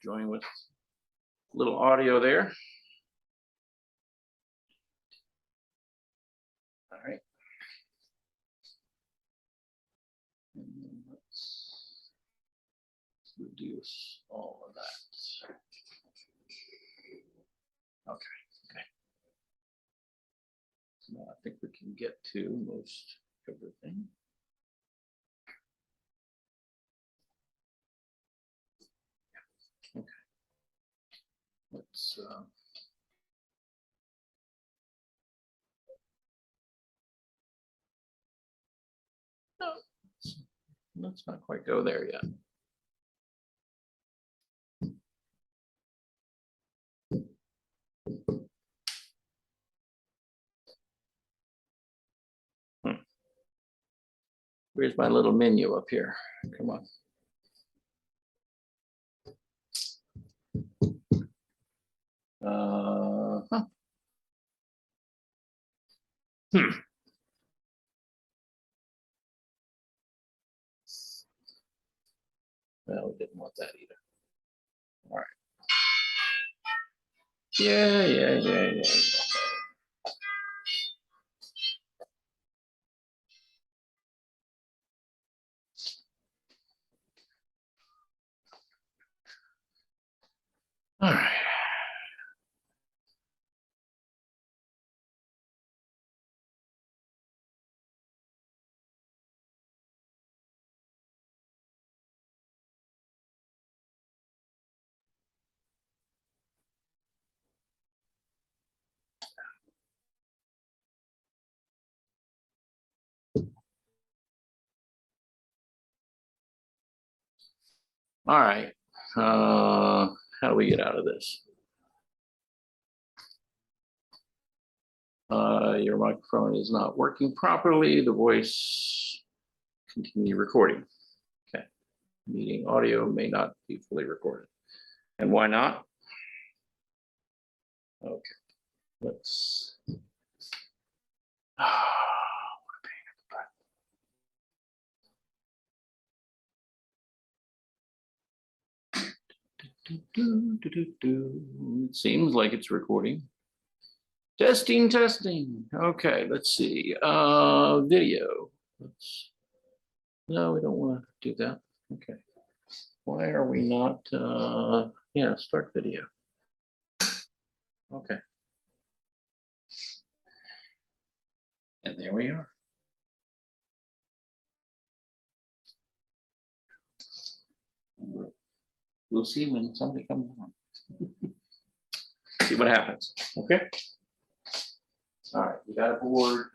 join with a little audio there. All right. And then let's reduce all of that. Okay. So now I think we can get to most everything. Okay. Let's let's not quite go there yet. Where's my little menu up here? Come on. Huh. Well, we didn't want that either. All right. Yeah. All right. All right. How do we get out of this? Your microphone is not working properly. The voice continue recording. Okay. Meeting audio may not be fully recorded. And why not? Okay. Let's. It seems like it's recording. Testing. Okay, let's see. Video. No, we don't want to do that. Okay. Why are we not? Yeah, start video. Okay. And there we are. We'll see when somebody comes on. See what happens. Okay. All right, we got a board.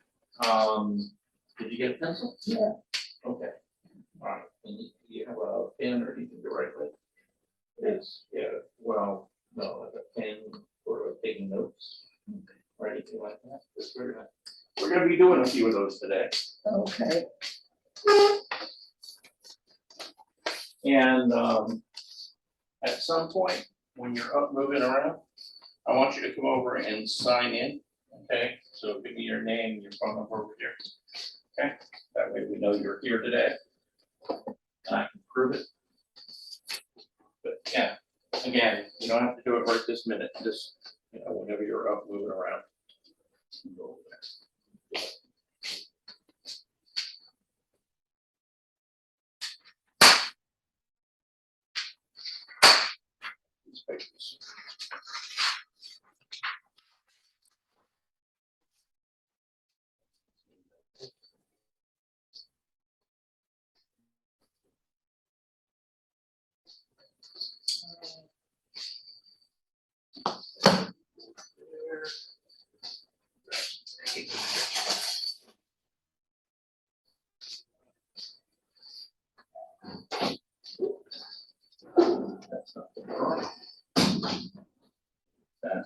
Did you get a pencil? Yeah. Okay. All right. And you have a pen or anything to write with? Yes. Yeah. Well, no, like a pen for taking notes or anything like that. We're gonna be doing a few of those today. Okay. And at some point, when you're up moving around, I want you to come over and sign in. Okay, so give me your name, your phone number over here. Okay, that way we know you're here today. And I can prove it. But yeah, again, you don't have to do it right this minute. Just, whenever you're up moving around. Go over there. These papers. That's not the drawing. That.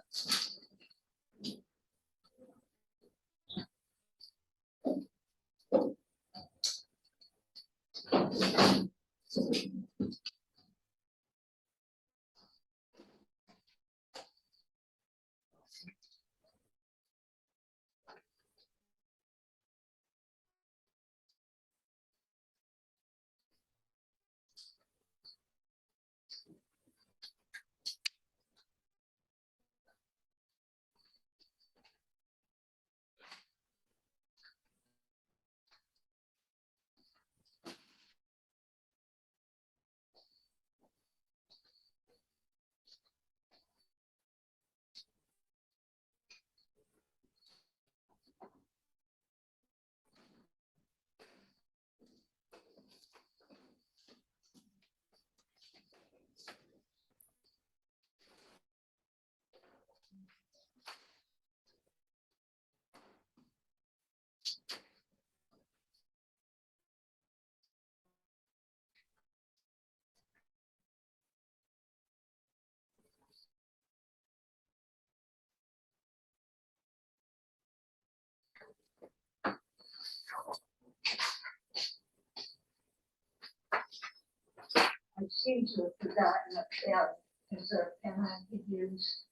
seem to have forgotten about, is there a pen I could use,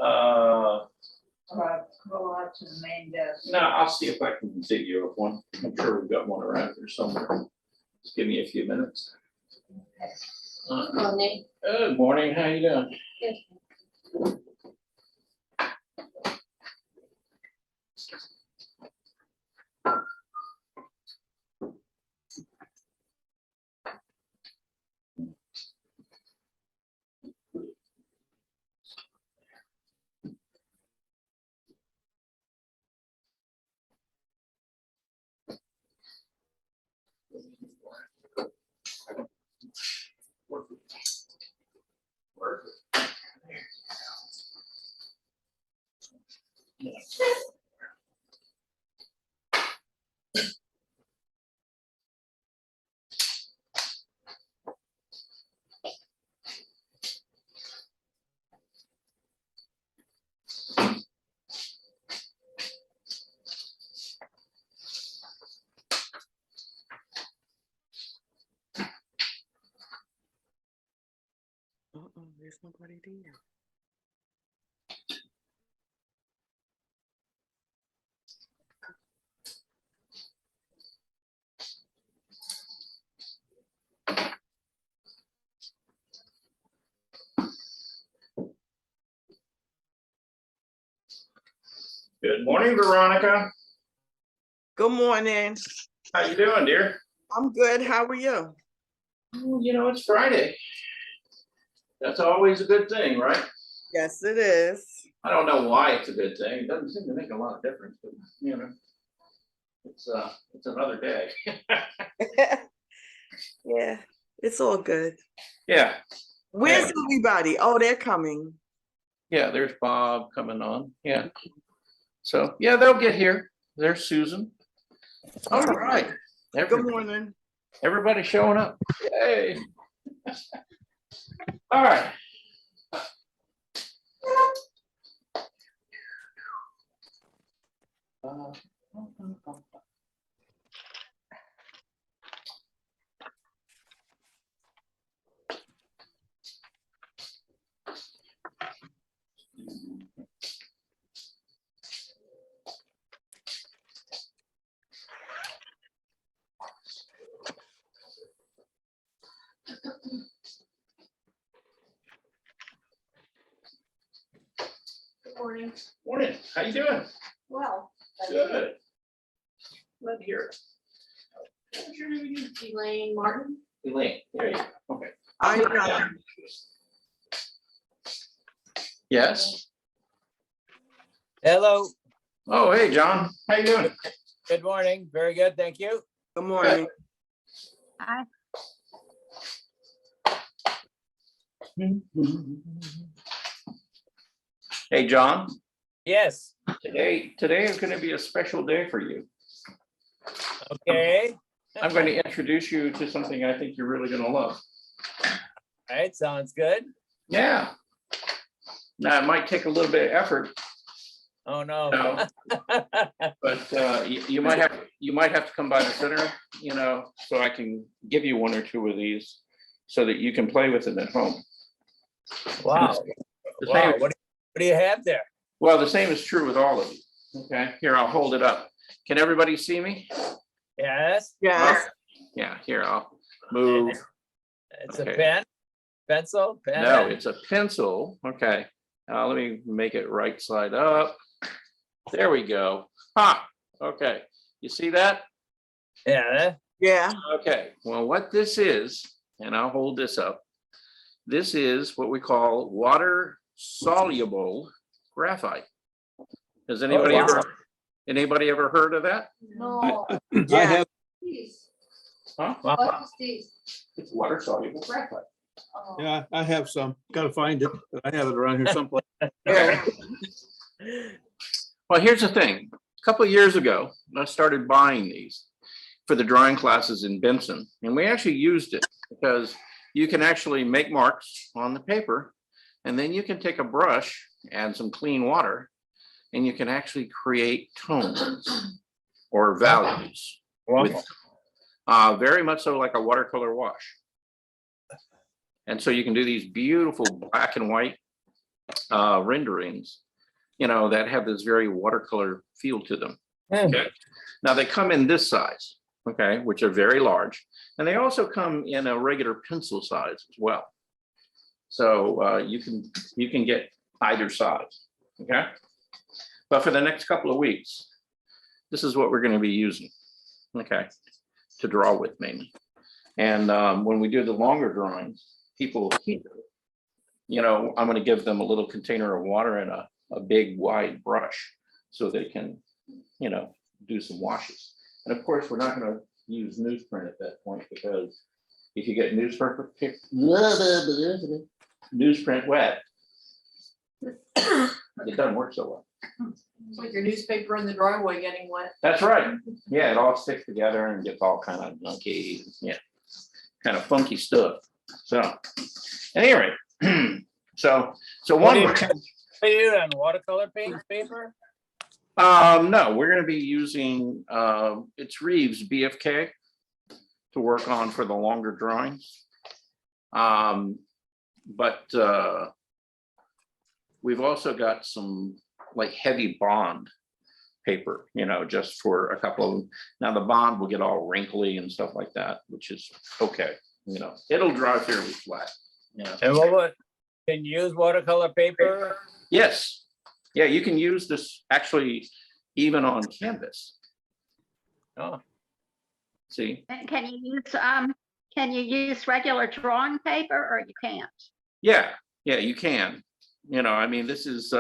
Uh, or go out to the main desk? no, I'll see if I can dig you up one. I'm sure we've got one around here somewhere. Just give me a few minutes. Morning. Good morning, how you doing? There's nobody there. Good morning, Veronica. Good morning. How you doing, dear? I'm good. How are you? Oh, you know, it's Friday. That's always a good thing, right? Yes, it is. I don't know why it's a good thing. It doesn't seem to make a lot of difference, but you know, it's another day. Yeah, it's all good. Yeah, Where's Yeah. everybody? Oh, they're coming. yeah, there's Bob coming on. Yeah. So, yeah, they'll get here. There's Susan. All right. Good morning. Everybody showing up. Yay. All right. Good morning. Morning. How you doing? Well, Good. Glad to hear it. what's your name again? Elaine Martin. Elaine, there you go. Okay. I Yes. Hello, Oh, hey, John. How you doing? good morning. Very good, thank you. Good morning. Hey, John. Yes, Today is going to be a special day for you. okay. I'm going to introduce you to something I think you're really going to love. All right, sounds good. Yeah. Now, it might take a little bit of effort, Oh, no. No. but you might have to come by the center, you know, so I can give you one or two of these so that you can play with them at home. Wow, The wow. same, What do you have there? well, the same is true with all of you. Okay, here, I'll hold it up. Can everybody see me? Yes, Yes. Yeah, here, I'll move. it's a Okay. pen, pencil, pen. No, it's a pencil. Okay, let me make it right side up. There we go. Ha, okay. You see that? Yeah, Yeah. Okay, well, what this is, and I'll hold this up. This is what we call water soluble graphite. Has anybody wow. ever heard of that? No. I Yeah. have, Please. Huh? Wow. What is this? It's water soluble graphite. Oh. yeah, I have some. Gotta find it, but I have it around here someplace. Yeah. Well, here's the thing. A couple of years ago, I started buying these for the drawing classes in Benson, and we actually used it because you can actually make marks on the paper, and then you can take a brush, add some clean water, and you can actually create tones or values with Wow. very much so like a watercolor wash. And so you can do these beautiful black and white renderings, that have this very watercolor feel to them. Okay. Now they come in this size, okay, which are very large. And they also come in a regular pencil size as well. So you can get either size, okay? But for the next couple of weeks, this is what we're going to be using, okay, to draw with mainly. And when we do the longer drawings, people here, I'm going to give them a little container of water and a big wide brush so they can, do some washes. And of course, we're not going to use newsprint at that point, because if you get newsprint wet, it doesn't work so well. It's like your newspaper in the driveway getting wet. That's right. Yeah, it all sticks together and gets all kind of junky, kind of funky stuff. So, at any rate, so What do one. Are you on watercolor paper? No, we're gonna be using, it's Reeves BFK to work on for the longer drawings. But we've also got some like heavy bond paper, just for a couple of them. Now the bond will get all wrinkly and stuff like that, which is okay, it'll dry fairly flat. And can you use watercolor paper? Yes, yeah, you can use this actually even on canvas. Oh, See, And can you use regular drawing paper or you can't? yeah, you can. I mean, this is,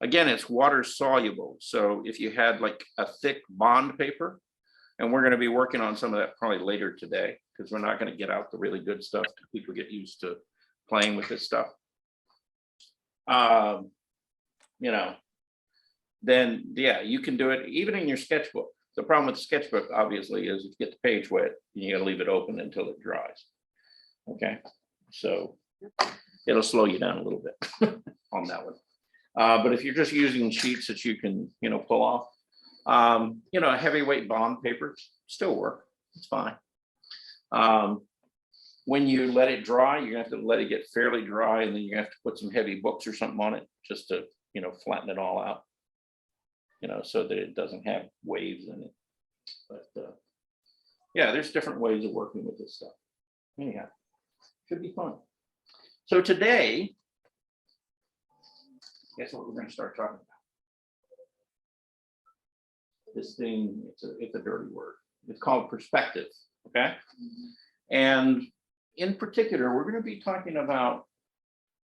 again, it's water soluble. So if you had like a thick bond paper, and we're going to be working on some of that probably later today, because we're not going to get out the really good stuff till people get used to playing with this stuff. Then yeah, you can do it even in your sketchbook. The problem with the sketchbook, obviously, is if you get the page wet, you got to leave it open until it dries. Okay, so it'll slow you down a little bit on that one. But if you're just using sheets that you can, pull off, a heavyweight bond paper still work. It's fine. When you let it dry, you're gonna have to let it get fairly dry, and then you have to put some heavy books or something on it just to, flatten it all out. So that it doesn't have waves in it. But yeah, there's different ways of working with this stuff. Anyhow, should be fun. So today, guess what we're going to start talking about? This thing, it's a dirty word. It's called perspective, okay? And in particular, we're going to be talking about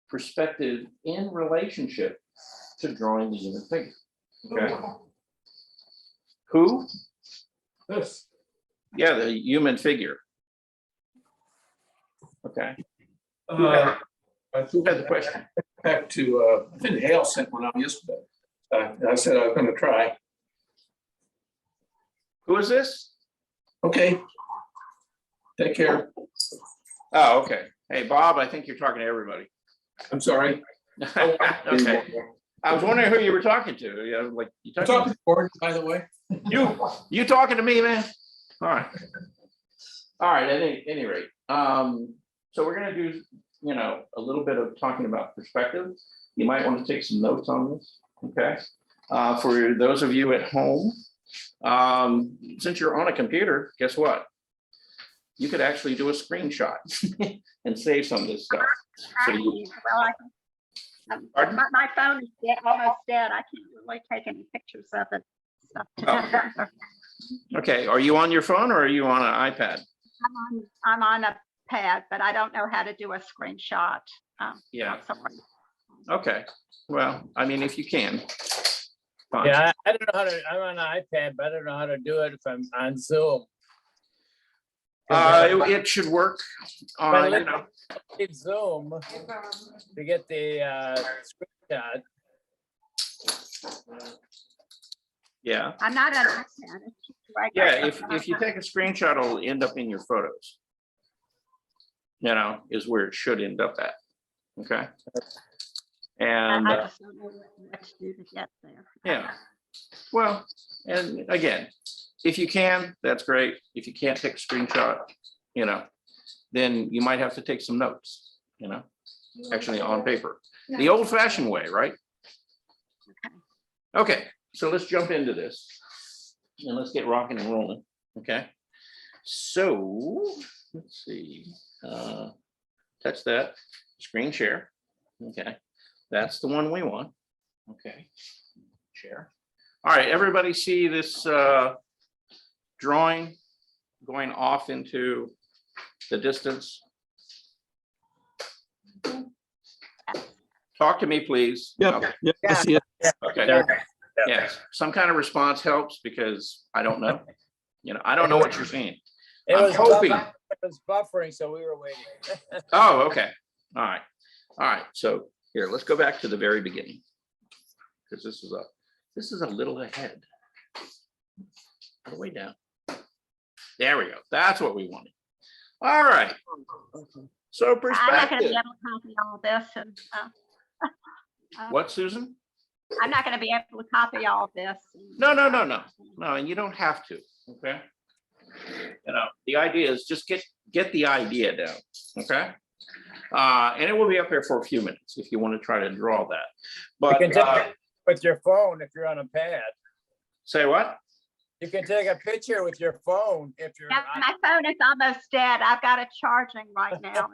perspective in relationship to drawing the human figure. Okay. Who? This. Yeah, the human figure. Okay. Who I had the question? Back to, I think Hale sent one out yesterday. I said I was gonna try. Who is this? Okay. Take care. Oh, okay. Hey, Bob, I think you're talking to everybody. I'm sorry. Okay. I was wondering who you were talking to. Like you I'm talking talking to Gordon, by the way. you talking to me, man? All right. All right, at any rate. So we're gonna do, a little bit of talking about perspective. You might want to take some notes on this, okay? For those of you at home, since you're on a computer, guess what? You could actually do a screenshot and save some of this stuff. So you, Pardon? My phone is almost dead. I can't really take any pictures of it. Oh. Okay, are you on your phone or are you on an iPad? I'm on a pad, but I don't know how to do a screenshot. Yeah. Somewhere. Okay, well, I mean, if you can. Fine. yeah, I don't know how to, I'm on an iPad, but I don't know how to do it if I'm on Zoom. It should work. It's Zoom to get the screenshot. Yeah, I'm not on iPad. It's just yeah, regular. if you take a screenshot, it'll end up in your photos. Is where it should end up at, okay? And I just don't know what to do to get there. yeah, well, and again, if you can, that's great. If you can't take a screenshot, then you might have to take some notes, you know, actually on paper, the old fashioned way, right? Okay, so let's jump into this and let's get rocking and rolling, okay? So, let's see, touch that, screen share, okay? That's the one we want, okay? Share. All right, everybody see this drawing going off into the distance? Talk to me, please. Yep, yep, I see it. Okay. There. Yes, some kind of response helps because I don't know. You know, I don't know what you're seeing. It I'm was hoping. it was buffering, so we were waiting. Oh, okay. All right. All right. So here, let's go back to the very beginning. Because this is a little ahead. All the way down. There we go. That's what we wanted. All right. So I'm not gonna be perspective. able to copy all this and, What, Susan? I'm not gonna be able to copy all this. No, and you don't have to, okay? You know, the idea is just get the idea down, okay? And it will be up there for a few minutes if you want to try to draw that. But You can take it with your phone if you're on a pad. say what? You can take a picture with your phone if you're. Yeah, on- my phone is almost dead. I've got it charging right now.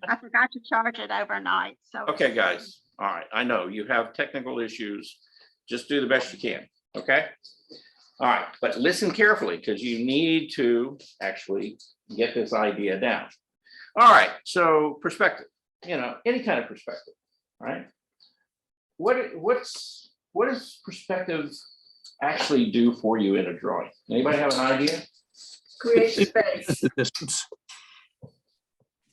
I forgot to charge it overnight, so. Okay, guys. All right. I know you have technical issues. Just do the best you can, okay? All right, but listen carefully because you need to actually get this idea down. All right, so perspective, you know, any kind of perspective, right? What does perspective actually do for you in a drawing? Anybody have an idea? Create space, The distance.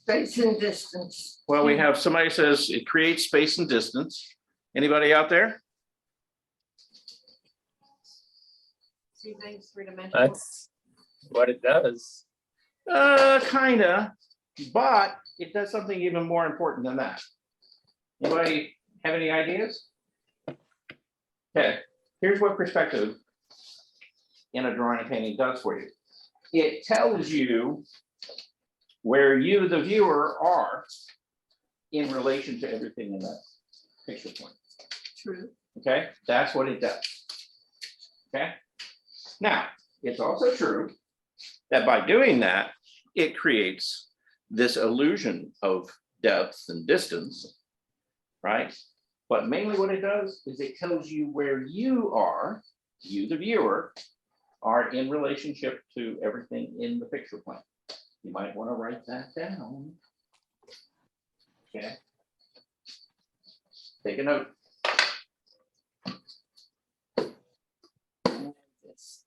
space and distance. Well, we have somebody says it creates space and distance. Anybody out there? See things three-dimensional. That's what it does. Kinda, but it does something even more important than that. Anybody have any ideas? Okay, here's what perspective in a drawing and painting does for you. It tells you where you, the viewer, are in relation to everything in that picture point. True. Okay, that's what it does. Okay, now, it's also true that by doing that, it creates this illusion of depth and distance, right? But mainly what it does is it tells you where you are, you, the viewer, are in relationship to everything in the picture plane. You might want to write that down. Okay. Take a note.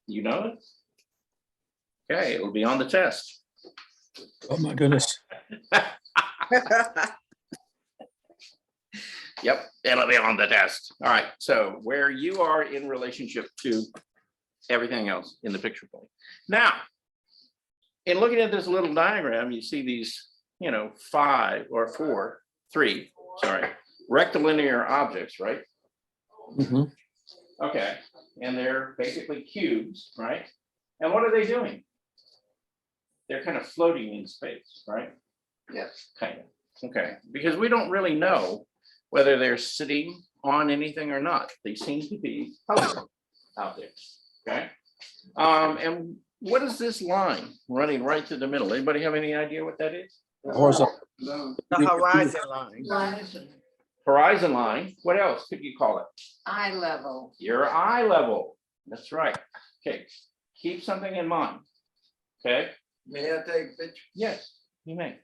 You know it? Okay, it'll be on the test. Oh, my goodness. Yep, it'll be on the test. All right, so where you are in relationship to everything else in the picture plane. Now, in looking at this little diagram, you see these, you know, three, rectilinear objects, right? Mhm. Okay, and they're basically cubes, right? And what are they doing? They're kind of floating in space, right? Yes. Kind of, okay, because we don't really know whether they're sitting on anything or not. They seem to be hovering out there, okay? And what is this line running right through the middle? Anybody have any idea what that is? Horizontal. No. The horizon line. Horizon, Horizon line, what else could you call it? eye level. Your eye level, that's right. Okay, keep something in mind, okay? May I take a picture? Yes, you may.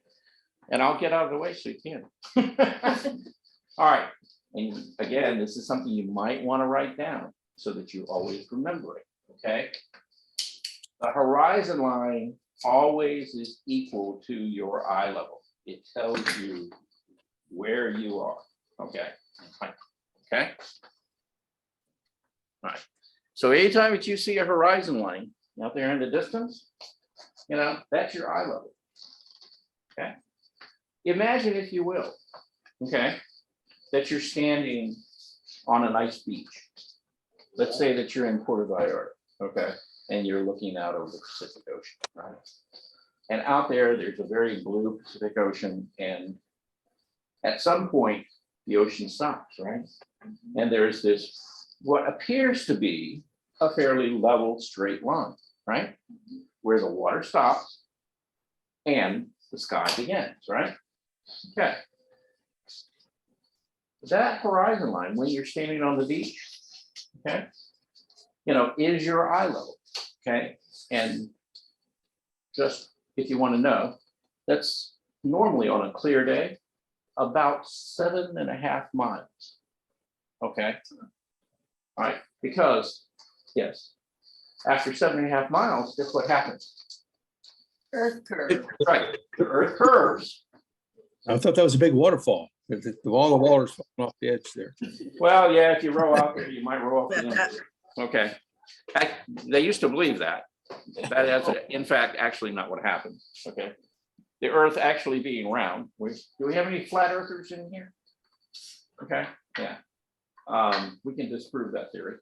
And I'll get out of the way so you can. All right, and again, this is something you might want to write down so that you always remember it, okay? The horizon line always is equal to your eye level. It tells you where you are, okay? Okay? All right, so anytime that you see a horizon line out there in the distance, you know, that's your eye level, okay? Imagine, if you will, okay, that you're standing on a nice beach. Let's say that you're in Puerto Vallarta, okay, and you're looking out over the Pacific Ocean, right? And out there's a very blue Pacific Ocean, and at some point, the ocean stops, right? And there's this, what appears to be a fairly level, straight line, right? Where the water stops and the sky begins, right? Okay. That horizon line, when you're standing on the beach, okay, is your eye level, okay? And just if you want to know, that's normally on a clear day, about 7.5 miles. Okay. All right, because, yes, after 7.5 miles, guess what happens? Earth curve. Right, the earth curves. I thought that was a big waterfall. All the water's falling off the edge there. Well, yeah, if you row out there, you might row off the end. Okay. They used to believe that. That is, in fact, actually not what happened. Okay. The earth actually being round. Do we have any flat earthers in here? Okay, yeah. We can disprove that theory.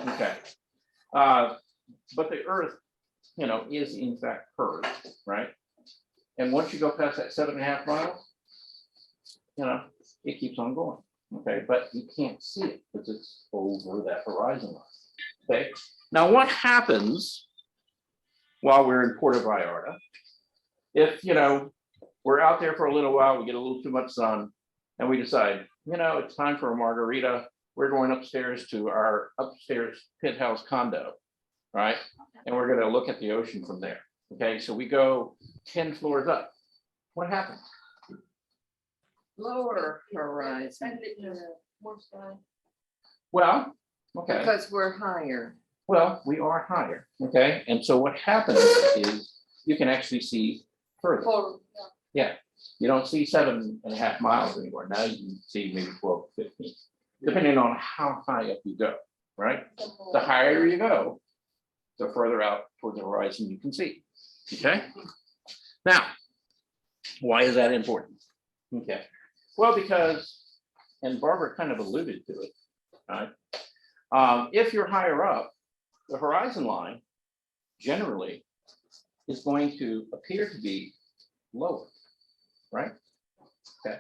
Okay. But the earth, is in fact curved, right? And once you go past that 7.5 miles, it keeps on going. Okay, but you can't see it because it's over that horizon line. Okay. Now, what happens while we're in Puerto Vallarta? If, we're out there for a little while, we get a little too much sun, and we decide, it's time for a margarita. We're going upstairs to our upstairs penthouse condo, right? And we're going to look at the ocean from there. Okay, so we go 10 floors up. What happens? Lower horizon, Well, okay. because we're higher. Well, we are higher, okay? And so what happens is you can actually see further. Yeah, you don't see 7.5 miles anymore. Now you can see maybe 12, 15, depending on how high up you go, right? The higher you go, the further out toward the horizon you can see, okay? Now, why is that important? Okay, well, because, and Barbara kind of alluded to it, right? If you're higher up, the horizon line generally is going to appear to be lower, right? Okay,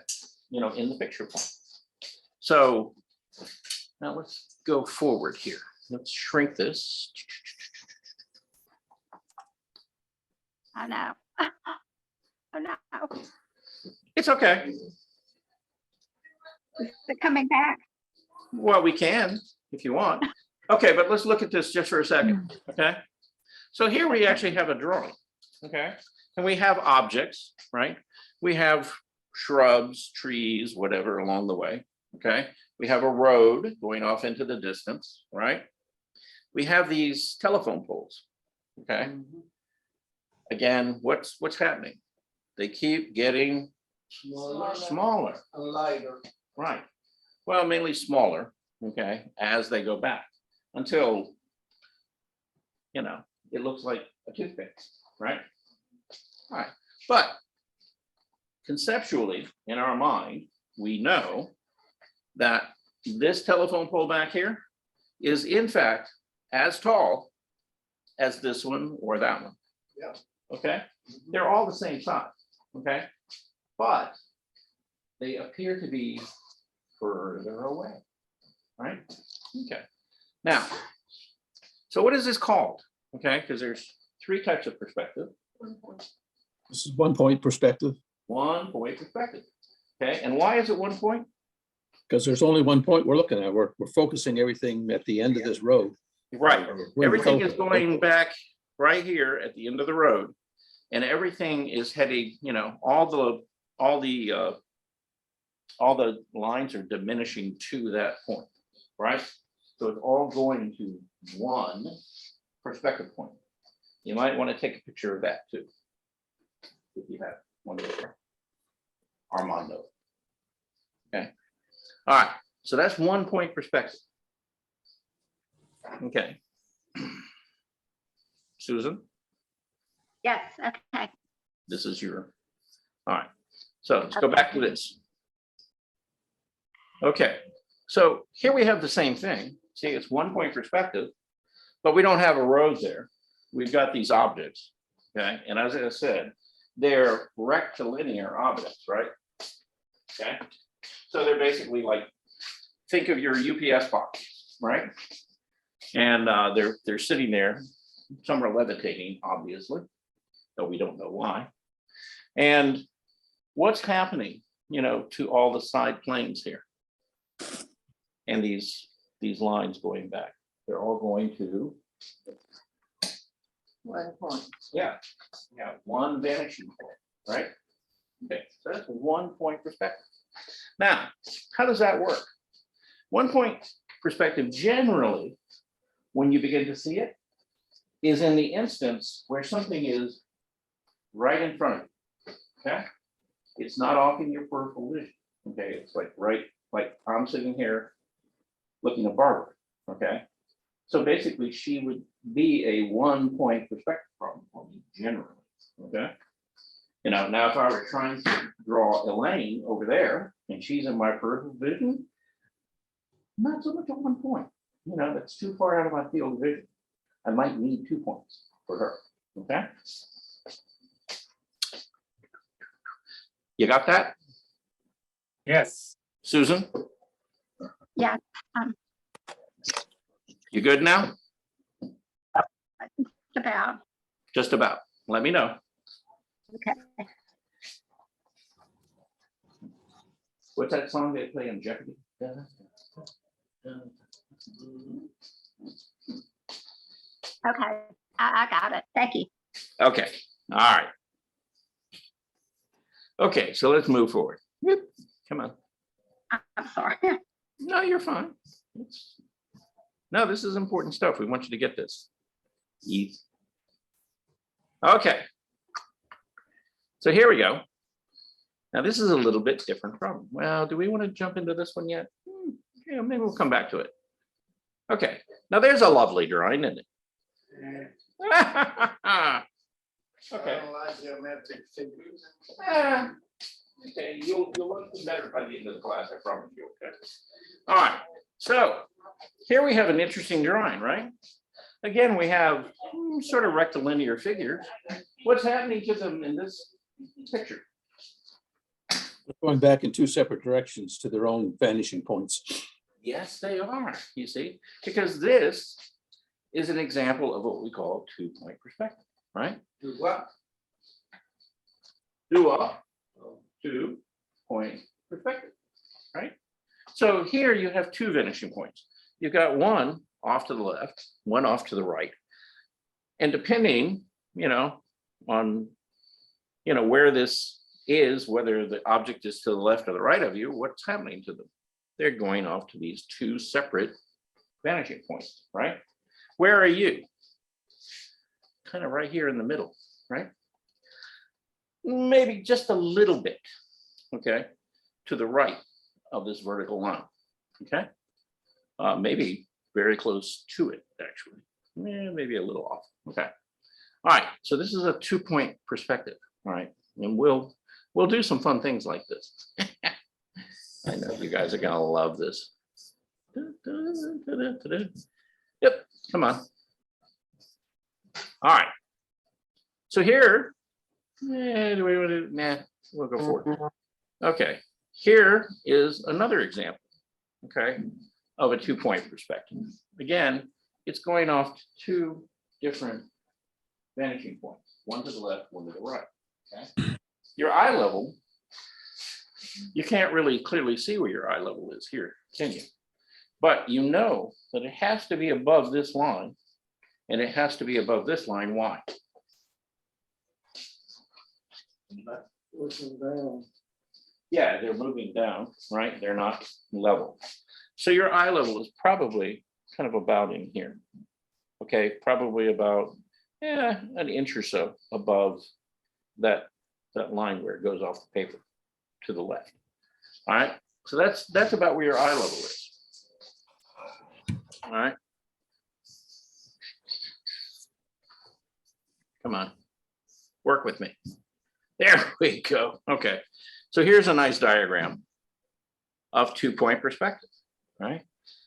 in the picture point. So now let's go forward here. Let's shrink this. I know. Oh, no. It's okay. Is it coming back? Well, we can if you want. Okay, but let's look at this just for a second, okay? So here we actually have a drawing, okay? And we have objects, right? We have shrubs, trees, whatever along the way, okay? We have a road going off into the distance, right? We have these telephone poles, okay? Again, what's happening? They keep getting smaller. Lighter. Right. Well, mainly smaller, okay, as they go back until, it looks like a toothpick, right? All right. But conceptually, in our mind, we know that this telephone pole back here is in fact as tall as this one or that one. Yeah. Okay, they're all the same size, okay? But they appear to be further away, right? Okay, now, so what is this called? Okay, because there's 3 types of perspective. This is 1 point perspective, 1 point perspective, okay? And why is it 1 point? because there's only 1 point we're looking at. We're focusing everything at the end of this road. Right, We're everything is focused. going back right here at the end of the road. And everything is heading, all the lines are diminishing to that point, right? So it's all going to 1 perspective point. You might want to take a picture of that too. If you have one of those. Armando. Okay. All right. So that's 1 point perspective. Okay. Susan, Yes, okay. this is your, all right. So let's go back to this. Okay, so here we have the same thing. See, it's 1 point perspective, but we don't have a road there. We've got these objects, okay? And as I said, they're rectilinear objects, right? Okay, so they're basically like, think of your UPS box, right? And they're sitting there, some are levitating, obviously, though we don't know why. And what's happening, to all the side planes here? And these lines going back, they're all going to, 1 point. yeah, one vanishing point, right? Okay, so that's 1 point perspective. Now, how does that work? 1 point perspective generally, when you begin to see it, is in the instance where something is right in front of you, okay? It's not off in your peripheral vision, okay? It's like I'm sitting here looking at Barbara, okay? So basically, she would be a 1 point perspective problem for me generally, okay? Now if I were trying to draw Elaine over there and she's in my peripheral vision, not so much at 1 point, that's too far out of my field of vision. I might need 2 points for her, okay? You got that, Yes. Susan? Yeah. You good now? About. Just about. Let me know. Okay. What's that song they play on Jeopardy? Okay, I got it. Thank you. Okay, all right. Okay, so let's move forward. Whoop, come on. I'm sorry. No, you're fine. No, this is important stuff. We want you to get this. Easy. Okay. So here we go. Now this is a little bit different problem. Well, do we want to jump into this one yet? Yeah, maybe we'll come back to it. Okay, now there's a lovely drawing, isn't it? Okay. Okay, you'll look better by the end of the class, I promise you, okay? All right, so here we have an interesting drawing, right? Again, we have sort of rectilinear figures. What's happening to them in this picture? Going back in two separate directions to their own vanishing points. Yes, they are, you see, because this is an example of what we call 2 point perspective, right? Do what? Do a 2 point perspective, right? So here you have two vanishing points. You've got one off to the left, one off to the right. And depending, on, where this is, whether the object is to the left or the right of you, what's happening to them? They're going off to these two separate vanishing points, right? Where are you? Kind of right here in the middle, right? Maybe just a little bit, okay, to the right of this vertical line, okay? Maybe very close to it, actually. Maybe a little off, okay. All right, so this is a 2 point perspective, all right? And we'll do some fun things like this. I know you guys are gonna love this. Yep, come on. All right. So here, do we want to, nah, we'll go forward. Okay, here is another example, okay, of a 2 point perspective. Again, it's going off to two different vanishing points, one to the left, one to the right, okay? Your eye level, you can't really clearly see where your eye level is here, can you? But you know that it has to be above this line and it has to be above this line. Why? Yeah, they're moving down, right? They're not level. So your eye level is probably kind of about in here. Okay, probably about an inch or so above that line where it goes off the paper to the left. All right, so that's about where your eye level is. All right. Come on, work with me. There we go. Okay, so here's a nice diagram of 2 point perspective, right?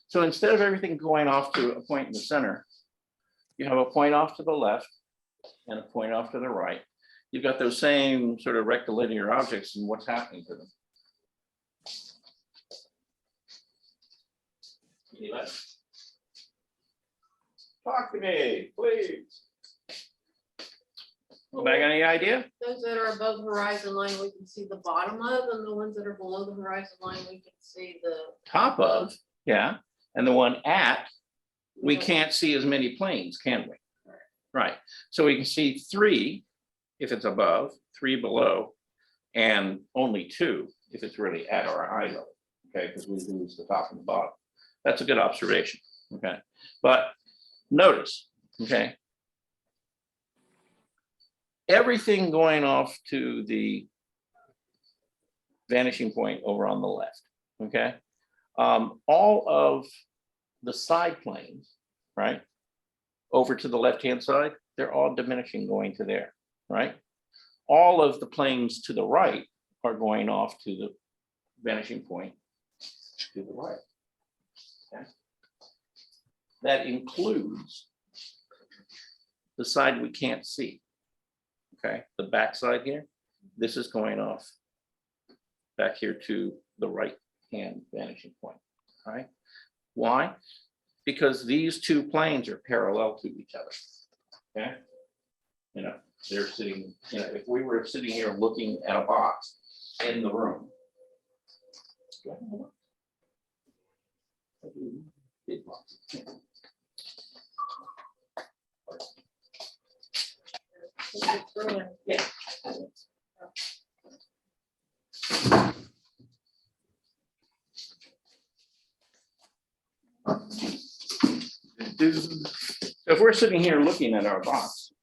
So instead of everything going off to a point in the center, you have a point off to the left and a point off to the right. you've got those same sort of rectilinear objects, and what's happening to them? Anybody? Talk to me, please. Anybody got any idea? Those that are above horizon line, we can see the bottom of, and the ones that are below the horizon line, we can see the. Top of, yeah, and the one at, we can't see as many planes, can we? Right, so we can see 3 if it's above, 3 below, and only 2 if it's really at our eye level, okay, because we lose the top and the bottom. That's a good observation, okay? But notice, okay? Everything going off to the vanishing point over on the left, okay? All of the side planes, right? Over to the left-hand side, they're all diminishing going to there, right? All of the planes to the right are going off to the vanishing point to the right. Okay? That includes the side we can't see. Okay, the back side here, this is going off back here to the right-hand vanishing point, all right? Why? Because these 2 planes are parallel to each other, okay? You know, they're sitting, you know, if we were sitting here looking at a box in the room. Big box. Yeah. If we're sitting here looking at our box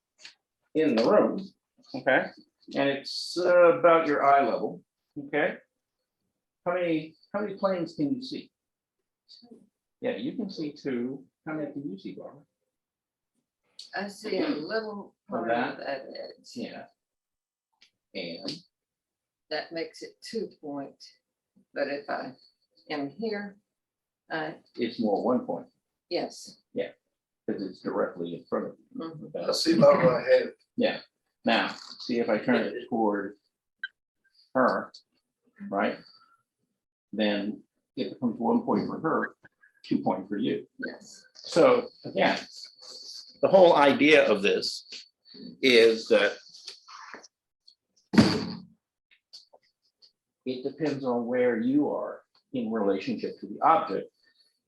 in the room, okay, and it's about your eye level, okay? How many planes can you see? Yeah, you can see 2. How many can you see, Barbara? I see a little part of that edge. Yeah. And That makes it 2 point. But if I am here, it's more 1 point, yes. because it's directly in front of you. Mhm. I see Barbara ahead. Yeah, now, see if I turn it toward her, right? Then it becomes 1 point for her, 2 point for you. Yes. So again, the whole idea of this is that it depends on where you are in relationship to the object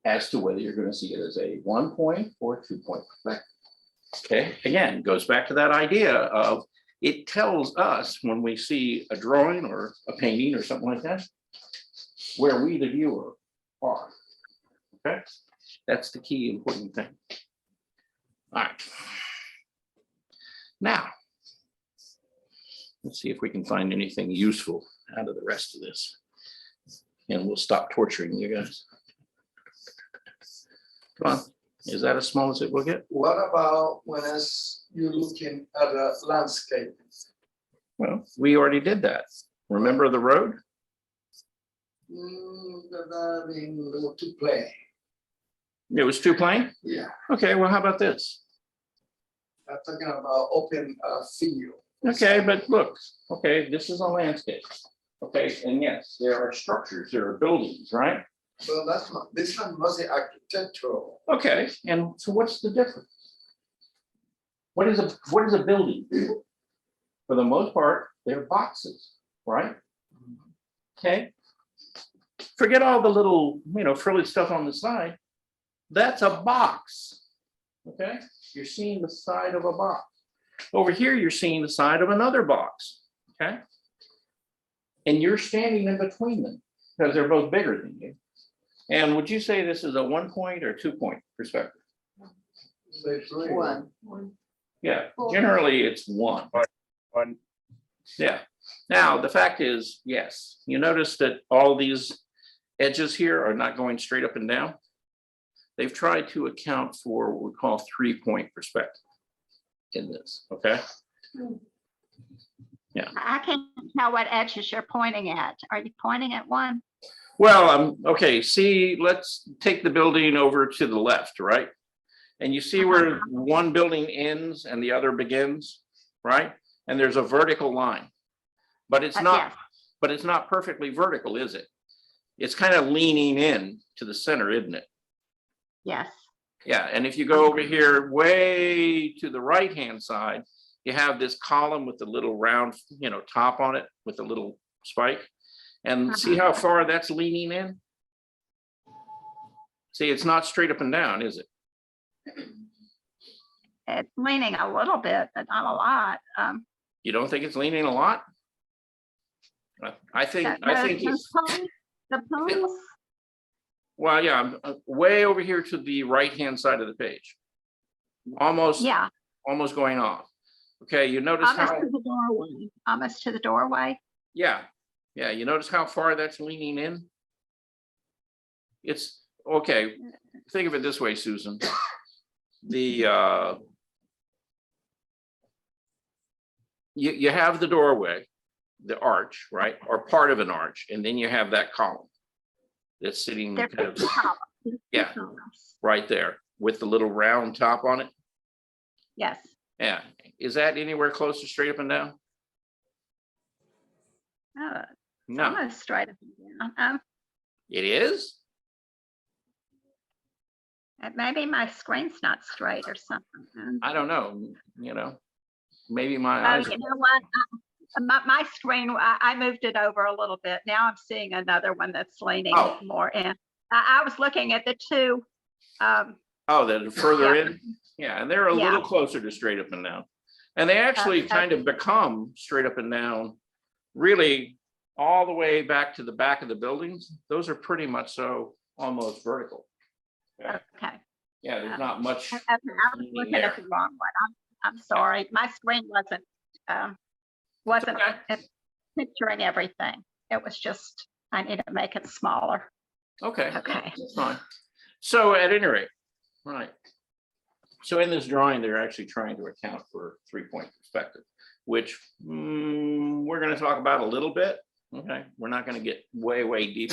as to whether you're going to see it as a 1 point or 2 point perspective. Okay, again, goes back to that idea of it tells us when we see a drawing or a painting or something like that, where we, the viewer, are. Okay, that's the key important thing. All right. Now, let's see if we can find anything useful out of the rest of this. And we'll stop torturing you guys. Come on, is that as small as it will get? What about when you're looking at a landscape? Well, we already did that. Remember the road? That being a little too plain. It was 2 plane? Yeah, Okay, well, how about this? I'm talking about open field. Okay, but look, okay, this is a landscape. Okay, and yes, there are structures, there are buildings, right? Well, that's not, this one wasn't architectural. Okay, and so what's the difference? What is a building? For the most part, they're boxes, right? Okay. Forget all the little, frilly stuff on the side. That's a box. Okay, you're seeing the side of a box. Over here, you're seeing the side of another box. Okay. And you're standing in between them because they're both bigger than you. And would you say this is a 1 point or 2 point perspective? Say three. One. Yeah, generally it's 1. One. Yeah. Now, the fact is, yes, you notice that all these edges here are not going straight up and down. They've tried to account for what we call 3 point perspective in this, okay? I can't tell what edges you're pointing at. Are you pointing at one? Well, okay, see, let's take the building over to the left, right? And you see where one building ends and the other begins, right? and there's a vertical line. But it's not, Yes. but it's not perfectly vertical, is it? It's kind of leaning in to the center, isn't it? Yes. Yeah, and if you go over here way to the right-hand side, you have this column with the little round, top on it with the little spike. And see how far that's leaning in? See, it's not straight up and down, is it? It's leaning a little bit, but not a lot. You don't think it's leaning a lot? I think it's, The poles, well, yeah, I'm way over here to the right-hand side of the page. Almost yeah, almost going off. Okay, you notice almost how, to the doorway, almost to the doorway. yeah, you notice how far that's leaning in? It's, okay, think of it this way, Susan. The, you have the doorway, the arch, right, or part of an arch, and then you have that column that's sitting They're kind of two columns, two Yeah. columns. right there with the little round top on it. Yes, Yeah, is that anywhere close to straight up and down? oh, No, almost straight up and down. it is? Maybe my screen's not straight or something. I don't know, maybe my Oh, eyes. you know what? My screen, I moved it over a little bit. Now I'm seeing another one that's leaning Oh. more in. I was looking at the two. Oh, they're further Yeah. in? Yeah, and they're a Yeah. little closer to straight up and down. And they actually Okay. kind of become straight up and down, really all the way back to the back of the buildings. Those are pretty much so almost vertical. Okay. Yeah, there's not much. I was looking at the wrong one. I'm sorry. My screen wasn't okay. picturing everything. It was just, I need to make it smaller. Okay, Okay. that's fine. So at any rate, right. So in this drawing, they're actually trying to account for 3-point perspective, which we're going to talk about a little bit. Okay, we're not going to get way deep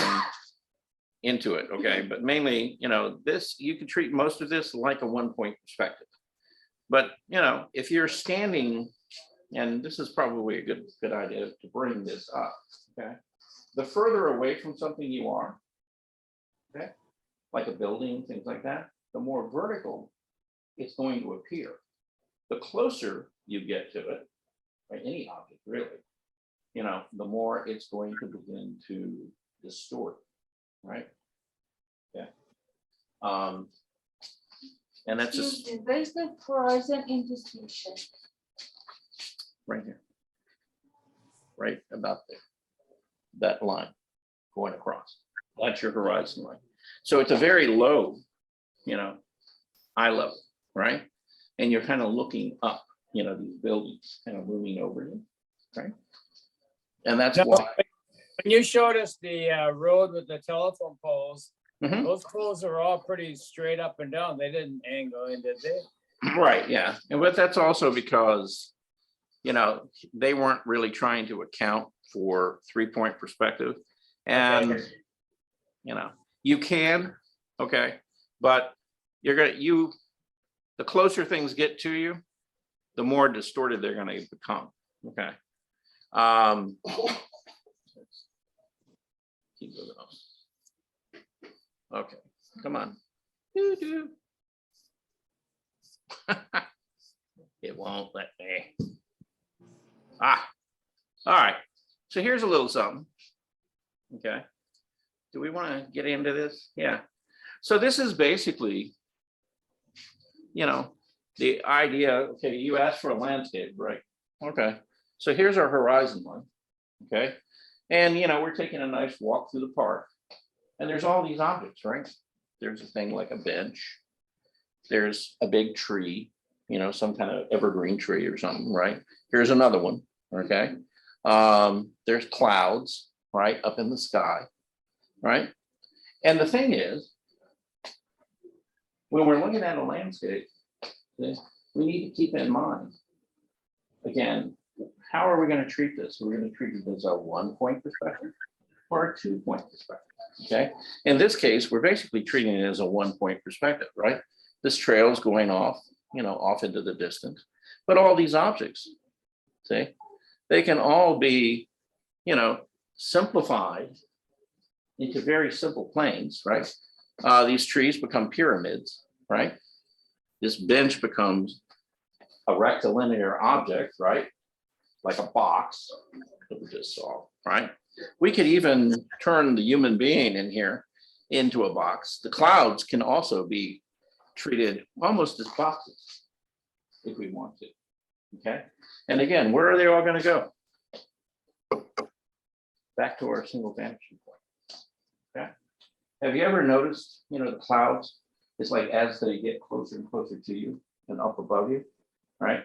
into it. Okay, but mainly, this, you can treat most of this like a 1-point perspective. But if you're standing, and this is probably a good idea to bring this up. Okay, the further away from something you are, okay, like a building, things like that, the more vertical it's going to appear. The closer you get to it, or any object really, the more it's going to begin to distort, right? Yeah. And that's just Where's the horizon in this picture? right here. Right about there. That line going across. That's your horizon line. So it's a very low, eye level, right? And you're kind of looking up, these buildings kind of moving over you, right? And that's No, why. When you showed us the road with the telephone poles, Mhm. those poles are all pretty straight up and down. They didn't angle in, did they? Right, yeah. And but that's also because, they weren't really trying to account for 3-point perspective. And, Okay. you can, okay, but the closer things get to you, the more distorted they're gonna become, okay? Keep moving on. Okay, come on. Doo-doo. It won't let me. All right. So here's a little something. Okay. Do we want to get into this? Yeah. So this is basically, the idea, okay, you asked for a landscape, right? Okay. So here's our horizon line. Okay. And, we're taking a nice walk through the park. And there's all these objects, right? There's a thing like a bench. There's a big tree, some kind of evergreen tree or something, right? Here's another one, okay? There's clouds, right, up in the sky, right? And the thing is, when we're looking at a landscape, we need to keep in mind, again, how are we going to treat this? We're going to treat it as a 1-point perspective or a 2-point perspective, okay? In this case, we're basically treating it as a 1-point perspective, right? This trail is going off, off into the distance, but all these objects See, they can all be, simplified into very simple planes, right? These trees become pyramids, right? This bench becomes a rectilinear object, right? Like a box that we just saw, right? We could even turn the human being in here into a box. The clouds can also be treated almost as boxes if we want to, okay? And again, where are they all gonna go? Back to our single vantage point, okay? Have you ever noticed, the clouds, it's like as they get closer and closer to you and up above you, right?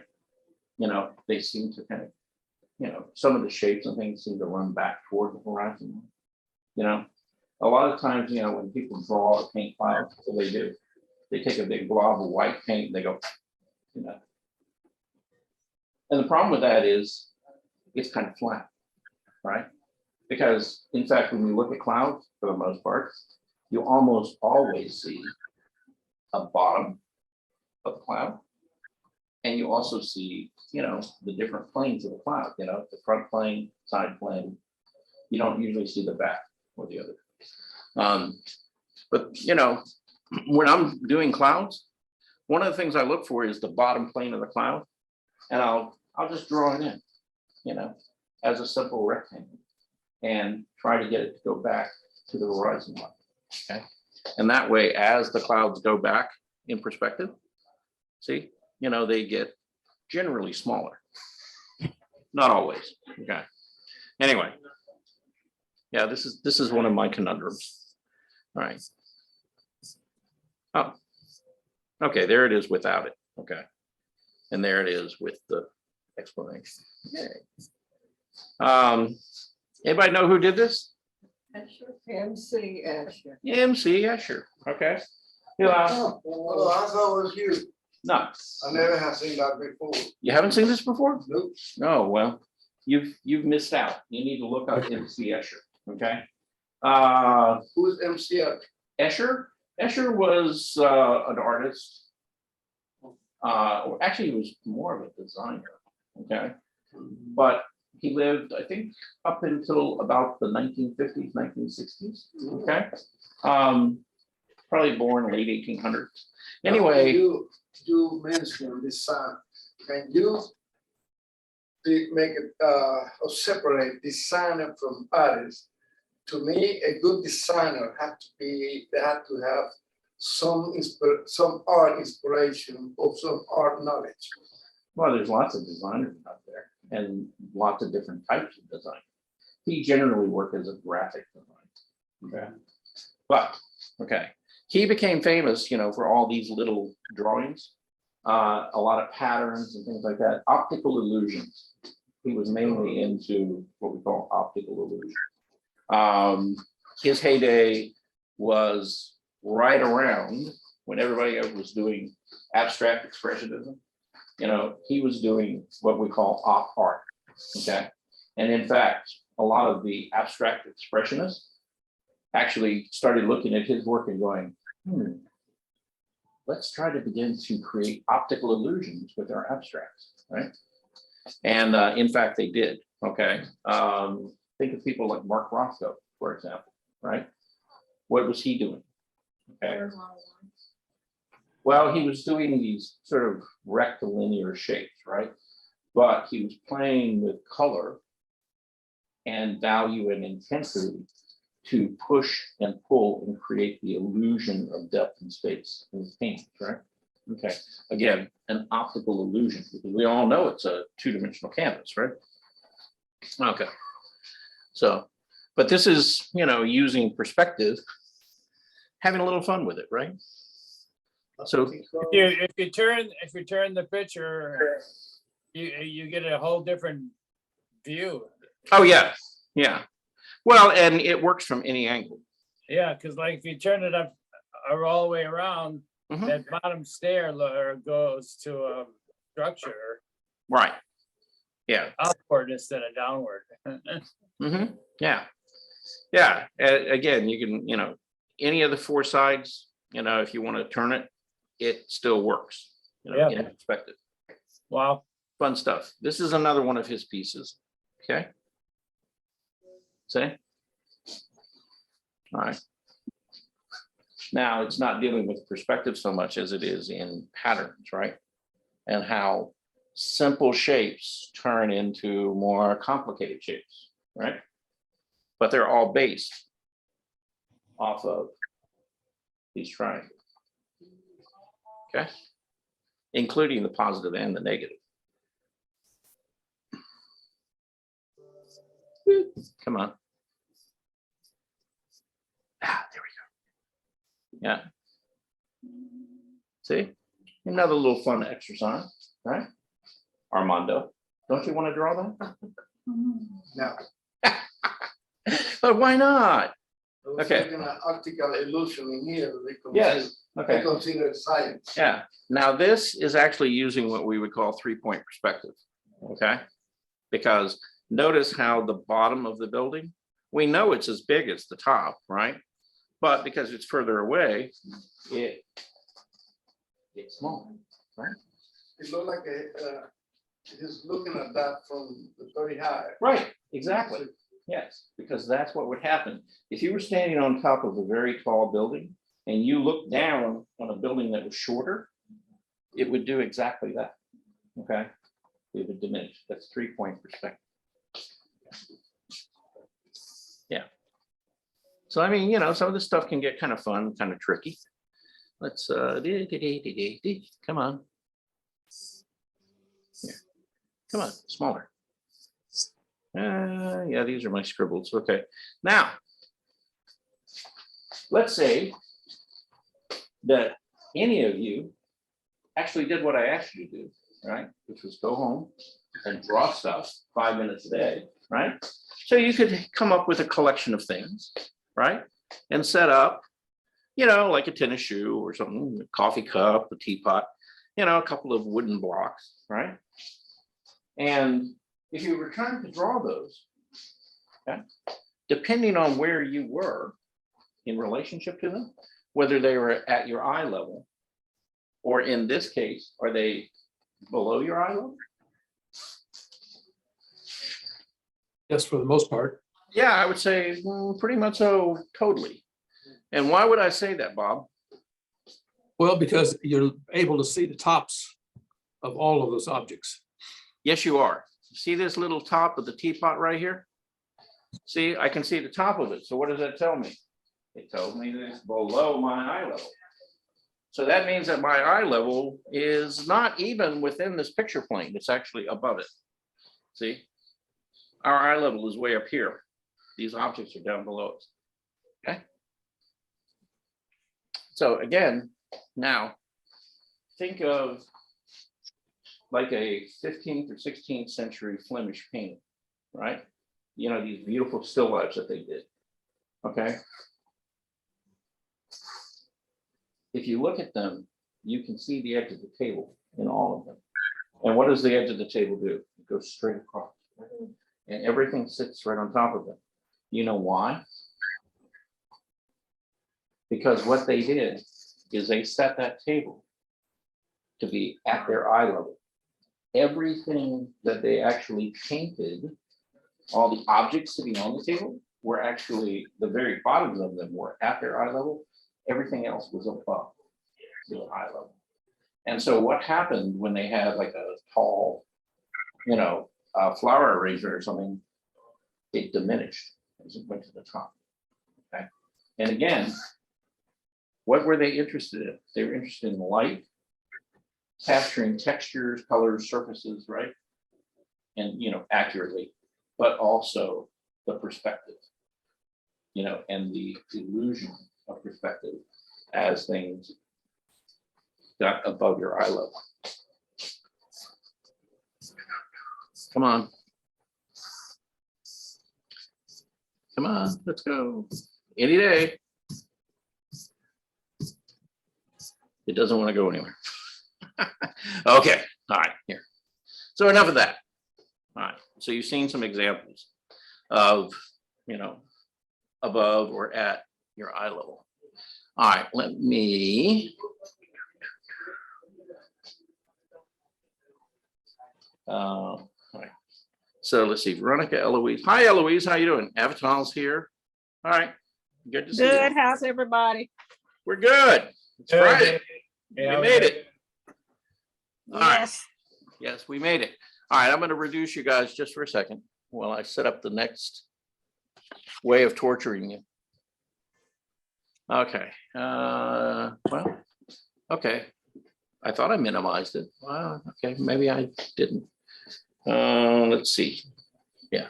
They seem to kind of, some of the shapes and things seem to run back toward the horizon. A lot of times, when people draw or paint clouds, what they do, they take a big blob of white paint and they go, And the problem with that is it's kind of flat, right? Because in fact, when you look at clouds, for the most part, you almost always see a bottom of the cloud. And you also see, the different planes of the cloud, the front plane, side plane. You don't usually see the back or the other. But when I'm doing clouds, one of the things I look for is the bottom plane of the cloud. And I'll just draw it in, as a simple rectangle and try to get it to go back to the horizon line. Okay. And that way, as the clouds go back in perspective, see, they get generally smaller. Not always. Okay. Anyway. Yeah, this is one of my conundrums. All right. Oh. Okay, there it is without it. Okay. And there it is with the explanation. Okay. Anybody know who did this? Escher, MC Escher. MC Escher. Okay. Yeah. Oh, I thought it was you. No, I never have seen that before. you haven't seen this before? Nope. Oh, well, you've missed out. You need to look up MC Escher. Okay. Who's MCF? Escher? Escher was an artist. Or actually, he was more of a designer. Okay. But he lived, I think, up until about the 1950s, 1960s. Okay. Probably born late 1800s. Anyway. You mentioned design. Can you make it or separate designer from artist? To me, a good designer they have to have some art inspiration or some art knowledge. Well, there's lots of designers out there and lots of different types of design. He generally worked as a graphic designer. Okay. But, okay, he became famous, for all these little drawings, a lot of patterns and things like that, optical illusions. He was mainly into what we call optical illusion. His heyday was right around when everybody else was doing abstract expressionism. He was doing what we call op art. Okay. And in fact, a lot of the abstract expressionists actually started looking at his work and going, let's try to begin to create optical illusions with our abstracts, right? And in fact, they did. Okay. Think of people like Mark Rothko, for example, right? What was he doing? Okay. There's a lot of lines. Well, he was doing these sort of rectilinear shapes, right? But he was playing with color and value and intensity to push and pull and create the illusion of depth and space in his paintings, right? Okay, again, an optical illusion, because we all know it's a two-dimensional canvas, right? Okay, so, but this is, using perspective, having a little fun with it, right? So, If you turn the picture, you get a whole different view. oh yeah, yeah. Well, and it works from any angle. Yeah, because like if you turn it up or all the way around, Mhm. that bottom stair goes to a structure Right. Yeah. upward instead of downward. Mm-hmm. Yeah. Yeah. Again, you can, any of the four sides, if you want to turn it, it still works, Yeah. in perspective. Wow. Fun stuff. This is another one of his pieces. Okay. See? All right. Now, it's not dealing with perspective so much as it is in patterns, right? And how simple shapes turn into more complicated shapes, right? But they're all based off of these triangles. Okay, including the positive and the negative. Come on. Ah, there we go. Yeah. See, another little fun exercise, right? Armando, don't you want to draw that? No. But why not? I was Okay. looking at optical illusion in here. Yes, They okay. consider it science. Yeah, now this is actually using what we would call 3-point perspective, okay? Because notice how the bottom of the building, we know it's as big as the top, right? But because it's further away, it's small, right? It looked like he's looking at that from the very high. Right, exactly. Yes, because that's what would happen. If you were standing on top of a very tall building and you look down on a building that was shorter, it would do exactly that, okay? It would diminish. That's 3-point perspective. Yeah. So, I mean, you know, some of this stuff can get kind of fun, kind of tricky. Let's, come on. Here. Come on, smaller. Yeah, these are my scribbles. Okay. Now, let's say that any of you actually did what I asked you to do, right? Which was go home and draw stuff 5 minutes a day, right? So you could come up with a collection of things, right? And set up, you know, like a tennis shoe or something, a coffee cup, a teapot, you know, a couple of wooden blocks, right? And if you were trying to draw those, okay, depending on where you were in relationship to them, whether they were at your eye level, or in this case, are they below your eye level? Yes, for the most part. Yeah, I would say pretty much so, totally. And why would I say that, Bob? Well, because you're able to see the tops of all of those objects. Yes, you are. See this little top of the teapot right here? See, I can see the top of it. So what does that tell me? It tells me that it's below my eye level. So that means that my eye level is not even within this picture plane. It's actually above it. See? Our eye level is way up here. These objects are down below us. Okay? So again, now think of like a 15th or 16th century Flemish painting, right? You know, these beautiful still lifes that they did, okay? If you look at them, you can see the edge of the table in all of them. And what does the edge of the table do? It goes straight across, right? And everything sits right on top of it. You know why? Because what they did is they set that table to be at their eye level. Everything that they actually painted, all the objects sitting on the table were actually, the very bottoms of them were at their eye level. Everything else was above the eye level. And so what happened when they had like a tall, you know, flower arrangement or something, it diminished as it went to the top. Okay. And again, what were they interested in? They were interested in light, capturing textures, colors, surfaces, right? And, you know, accurately, but also the perspective, you know, and the illusion of perspective as things got above your eye level. Come on. Come on, let's go. Any day. It doesn't want to go anywhere. Okay, all right, here. So enough of that. All right, so you've seen some examples of, you know, above or at your eye level. All right, let me. All right. So let's see, Veronica, Eloise. Hi, Eloise, how you doing? Avatar's here. All right, good to see you. Good, how's everybody? We're good. It's Friday. Yeah, We made it. All right. Yes. Yes, we made it. All right, I'm going to reduce you guys just for a second while I set up the next way of torturing you. Okay, well, okay. I thought I minimized it. Well, okay, maybe I didn't. Let's see. Yeah.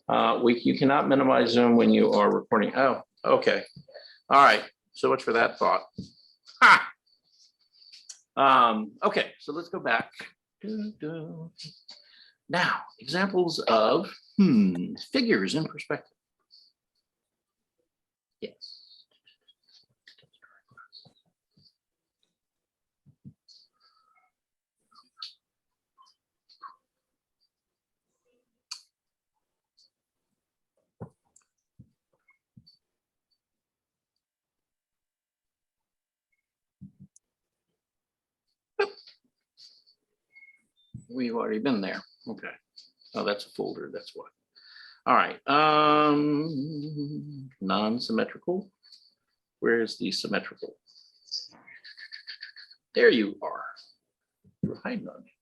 You cannot minimize Zoom when you are recording. Oh, okay. All right, so much for that thought. Ha! Okay, so let's go back. Now, examples of figures in perspective. Yes. We've already been there. Okay. Oh, that's a folder. That's what. All right. Non-symmetrical. Where is the symmetrical? There you are. You're hiding on me.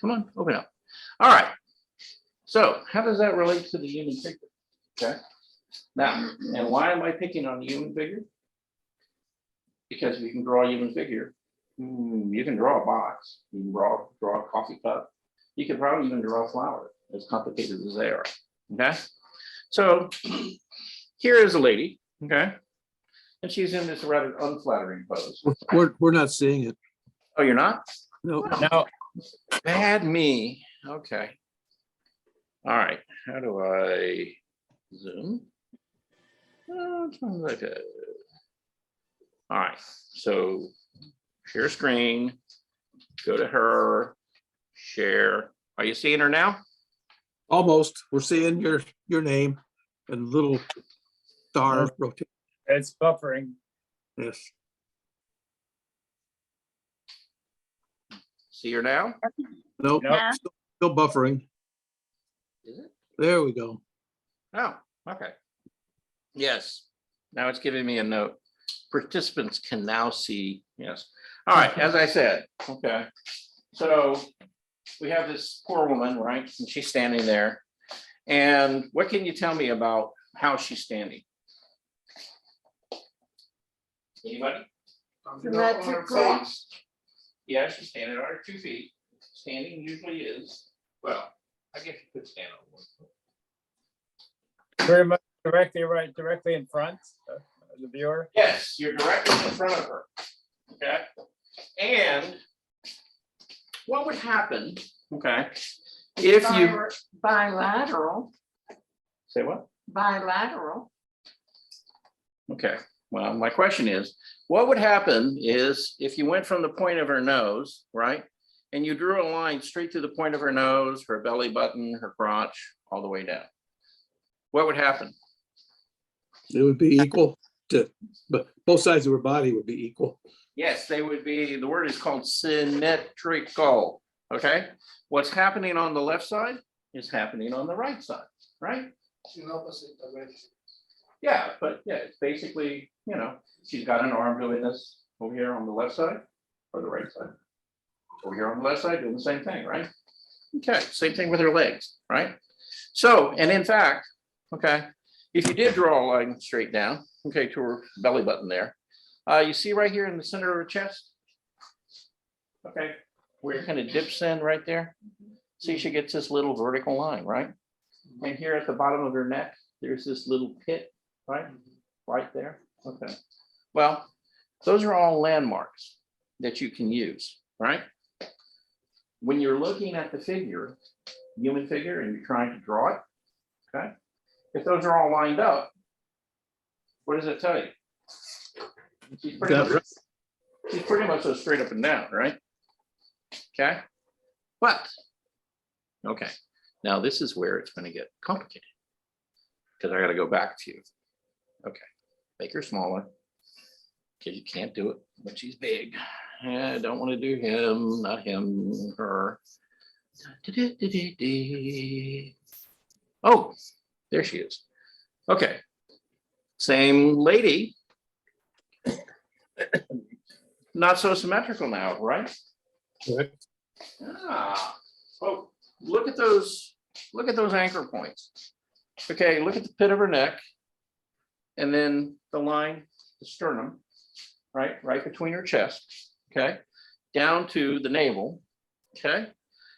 Come on, open up. All right. So how does that relate to the human figure? Okay. Now, and why am I picking on the human figure? Because we can draw a human figure. You can draw a box, you can draw a coffee cup. You can probably even draw a flower, as complicated as they are, okay? So here is a lady, okay? And she's in this rather unflattering pose. We're not seeing it. Oh, you're not? No. No, Bad me, okay. All right, how do I zoom? Something like that. All right, so share screen, go to her, share. Are you seeing her now? Almost. We're seeing your name and little star rotate. it's buffering. Yes. See her now? Nope. Nope. Yeah. Still buffering. Is it? There we go. Oh, okay. Yes, now it's giving me a note. Participants can now see, yes. All right, as I said, okay. So we have this poor woman, right? And she's standing there. And what can you tell me about how she's standing? Anybody? Symmetrical. Yeah, she's standing on her 2 feet. Standing usually is, well, I guess you could stand on one foot. Pretty much directly in front of the viewer. Yes, you're directly in front of her. Okay. And what would happen, okay, if you Bilateral, say what? bilateral. Okay, well, my question is, what would happen is if you went from the point of her nose, right? And you drew a line straight to the point of her nose, her belly button, her crotch, all the way down. What would happen? It would be equal to, but both sides of her body would be equal. Yes, they would be, the word is called symmetrical, okay? What's happening on the left side is happening on the right side, right? In opposite direction. Yeah, but yeah, it's basically, you know, she's got an arm doing this over here on the left side or the right side. Over here on the left side doing the same thing, right? Okay, same thing with her legs, right? So, and in fact, okay, if you did draw a line straight down, okay, to her belly button there, you see right here in the center of her chest, okay, where it kind of dips in right there. See, she gets this little vertical line, right? And here at the bottom of her neck, there's this little pit, right? Right there, okay. Well, those are all landmarks that you can use, right? When you're looking at the figure, human figure, and you're trying to draw it, okay? If those are all lined up, what does it tell you? She's pretty much so straight up and down, right? Okay, but, okay, now this is where it's going to get complicated because I got to go back to you. Okay, make her smaller because you can't do it when she's big. I don't want to do him, not him, her. Oh, there she is. Okay. Same lady. Not so symmetrical now, right? Correct. Ah, oh, look at those anchor points. Okay, look at the pit of her neck. And then the line, the sternum, right between her chest, okay? Down to the navel, okay?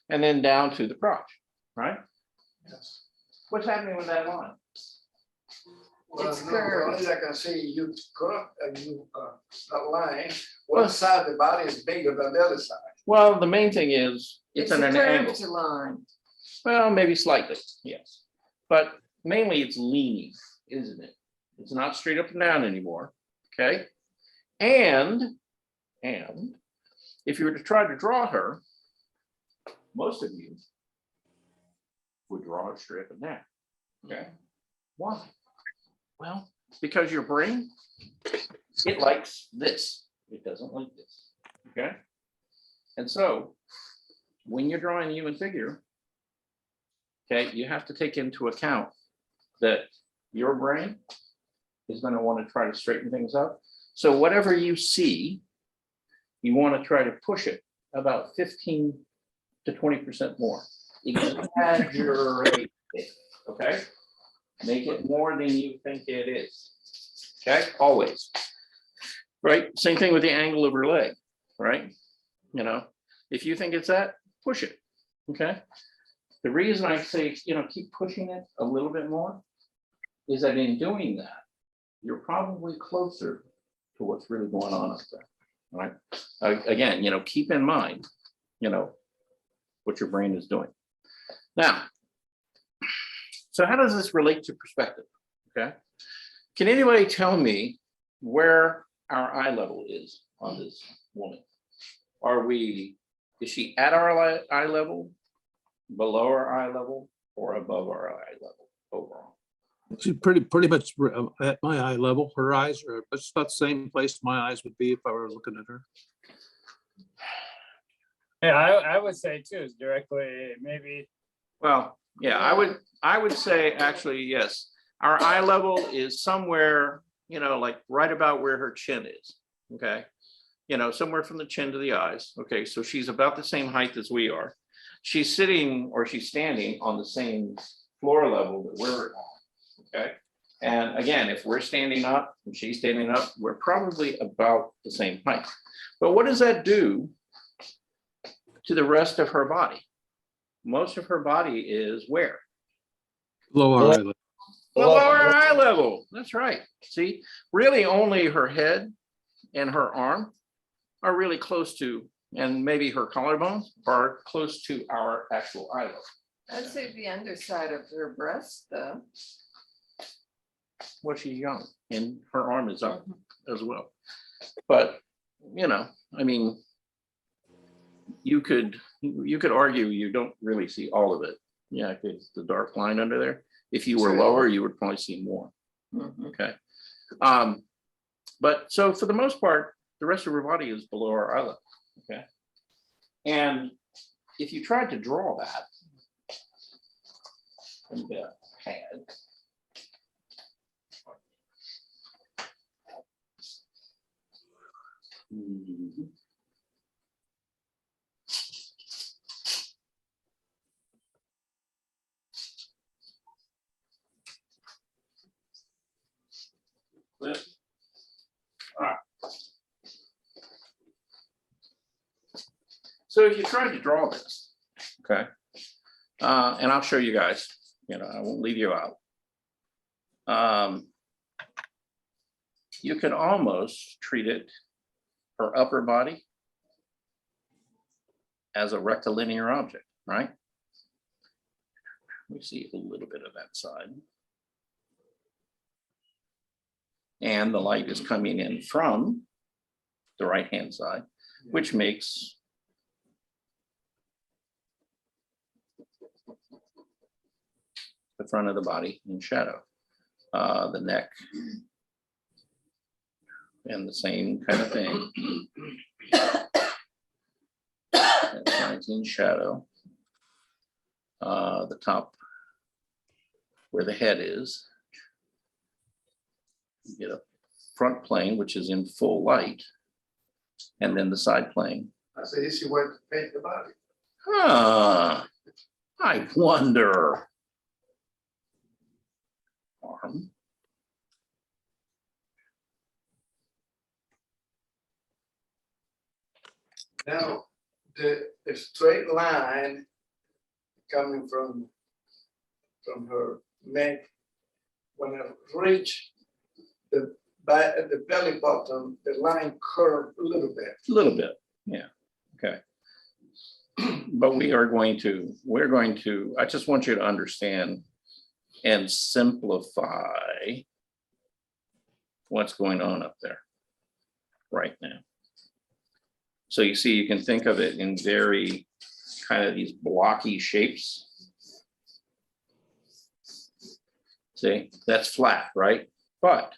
And then down to the crotch, right? Yes. What's happening with that line? Well, It's no, curved. the only I can see you that line, one side of the body is bigger than the other side. Well, the main thing is it's It's at a an angle. curved line. Well, maybe slightly, yes. But mainly it's leaning, isn't it? It's not straight up and down anymore, okay? And if you were to try to draw her, most of you would draw her straight up and down, okay? Why? Well, because your brain, it likes this. It doesn't like this, okay? And so when you're drawing a human figure, okay, you have to take into account that your brain is going to want to try to straighten things up. So whatever you see, you want to try to push it about 15 to 20% more. Exaggerate it, okay? Make it more than you think it is, okay? Always, right? Same thing with the angle of her leg, right? You know, if you think it's that, push it, okay? The reason I say, you know, keep pushing it a little bit more is that in doing that, you're probably closer to what's really going on up there, right? Again, you know, keep in mind, you know, what your brain is doing. Now, so how does this relate to perspective, okay? Can anybody tell me where our eye level is on this woman? Is she at our eye level, below our eye level, or above our eye level overall? She's pretty much at my eye level. Her eyes are just about the same place my eyes would be if I were looking at her. Yeah, I would say too, is directly, maybe, Well, yeah, I would say actually, yes. Our eye level is somewhere, you know, like right about where her chin is, okay? You know, somewhere from the chin to the eyes, okay? So she's about the same height as we are. She's sitting or she's standing on the same floor level that we're on, okay? And again, if we're standing up and she's standing up, we're probably about the same height. But what does that do to the rest of her body? Most of her body is where? Below our eye level. Below our eye level. That's right. See, really only her head and her arm are really close to, and maybe her collarbones are close to our actual eye level. I'd say the underside of her breast, though. Well, she's young and her arm is up as well. But, you know, I mean, you could argue you don't really see all of it. Yeah, it's the dark line under there. If you were lower, you would probably see more. Okay. But so for the most part, the rest of her body is below our eye level. Okay. And if you tried to draw that, and pad. This. All right. So if you tried to draw this, okay, and I'll show you guys, you know, I won't leave you out. You can almost treat it, her upper body, as a rectilinear object, right? We see a little bit of that side. And the light is coming in from the right-hand side, which makes the front of the body in shadow, the neck, and the same kind of thing. lines in shadow. The top where the head is. You get a front plane, which is in full light, and then the side plane. That's the easy way to paint the body. I wonder. Arm. Now, the straight line coming from her neck, when it reach the belly button, the line curved a little bit. A little bit, yeah, okay. But we're going to, I just want you to understand and simplify what's going on up there right now. So you see, you can think of it in very kind of these blocky shapes. See, that's flat, right? But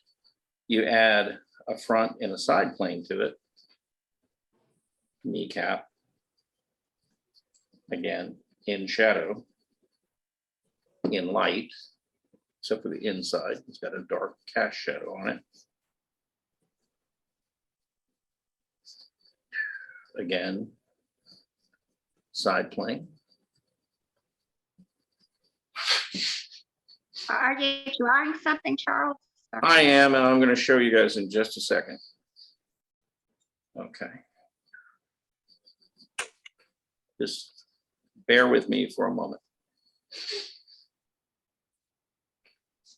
you add a front and a side plane to it. Kneecap. Again, in shadow, in light, except for the inside, it's got a dark cast shadow on it. Again, side plane. Are you drawing something, Charles? I am, and I'm going to show you guys in just a second. Okay. Just bear with me for a moment.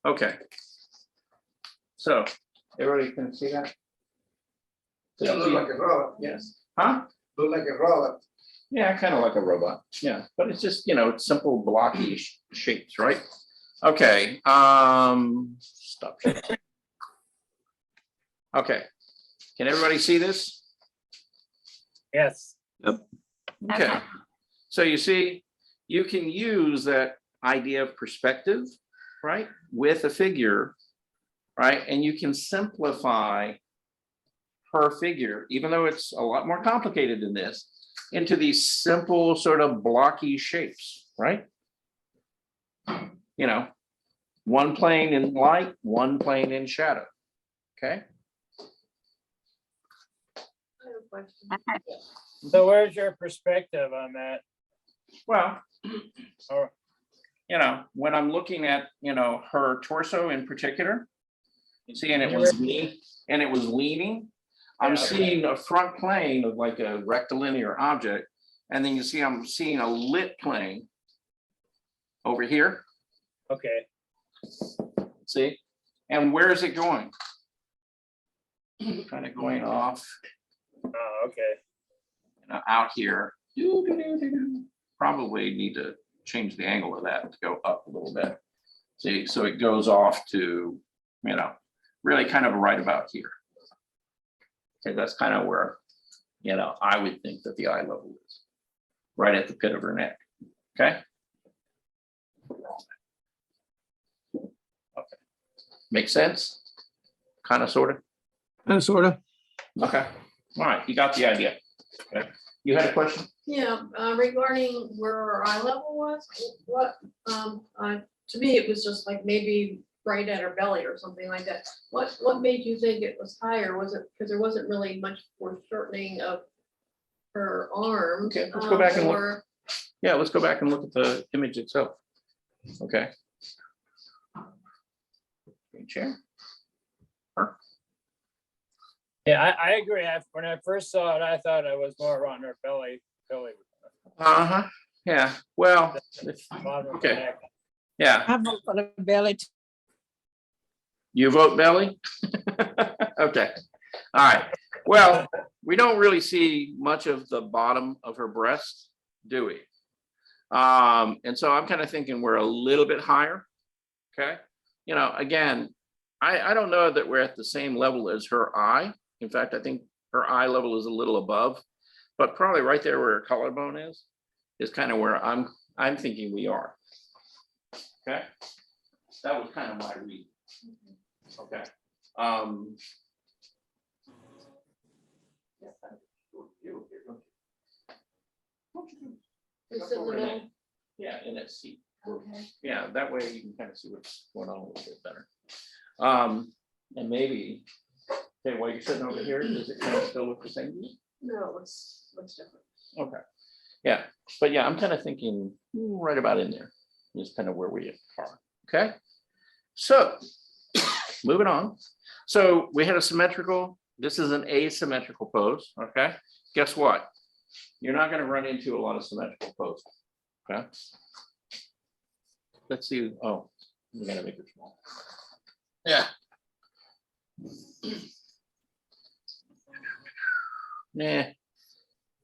Okay. So, everybody can see that? It look like a robot. Yes. Huh? Look like a robot. Yeah, kind of like a robot. Yeah, but it's just, you know, simple blocky shapes, right? Okay, stop. Okay, can everybody see this? Yes. Okay, so you see, you can use that idea of perspective, right, with a figure, right, and you can simplify her figure, even though it's a lot more complicated than this, into these simple sort of blocky shapes, right? You know, one plane in light, one plane in shadow, okay? I have a question. Okay. So where's your perspective on that? Well, Or, you know, when I'm looking at, you know, her torso in particular, you see, and it was leaning, I'm Yeah, okay. seeing a front plane of like a rectilinear object, and then you see I'm seeing a lit plane over here, okay, see? And where is it going? Kind of going off, oh, okay. you know, out here. Probably need to change the angle of that to go up a little bit. See, so it goes off to, you know, really kind of right about here. Okay, that's kind of where, you know, I would think that the eye level is, right at the pit of her neck. Okay. Okay. Makes sense? Kind of, sort of? And sort of. Okay. All right, you got the idea. Okay. You had a question? Yeah, regarding where our eye level was, what, to me, it was just like maybe right at her belly or something like that. What made you think it was higher? Was it, because there wasn't really much foreshortening of her arm? Okay, let's go back and look. or- Yeah, let's go back and look at the image itself. Okay. Chair. Yeah, I agree. When I first saw it, I thought it was more around her belly. Uh-huh, yeah, well, Bottom of the Okay. neck. yeah, I vote for the belly. you vote Belly? Okay, all right. Well, we don't really see much of the bottom of her breast, do we? And so I'm kind of thinking we're a little bit higher, okay? You know, again, I don't know that we're at the same level as her eye. In fact, I think her eye level is a little above, but probably right there where her collarbone is kind of where I'm thinking we are. Okay, that was kind of my read. Okay. It's in the middle. Yeah, in that seat. Okay. Yeah, that way you can kind of see what's going on a little bit better. And maybe, okay, while you're sitting over here, does it kind of still look the same to you? No, it looks different. Okay, yeah, but yeah, I'm kind of thinking right about in there is kind of where we are, okay? So, moving on. So we had a symmetrical, this is an asymmetrical pose, okay? Guess what? You're not gonna run into a lot of symmetrical poses, okay? Let's see, oh, we gotta make it small. Yeah. Nah,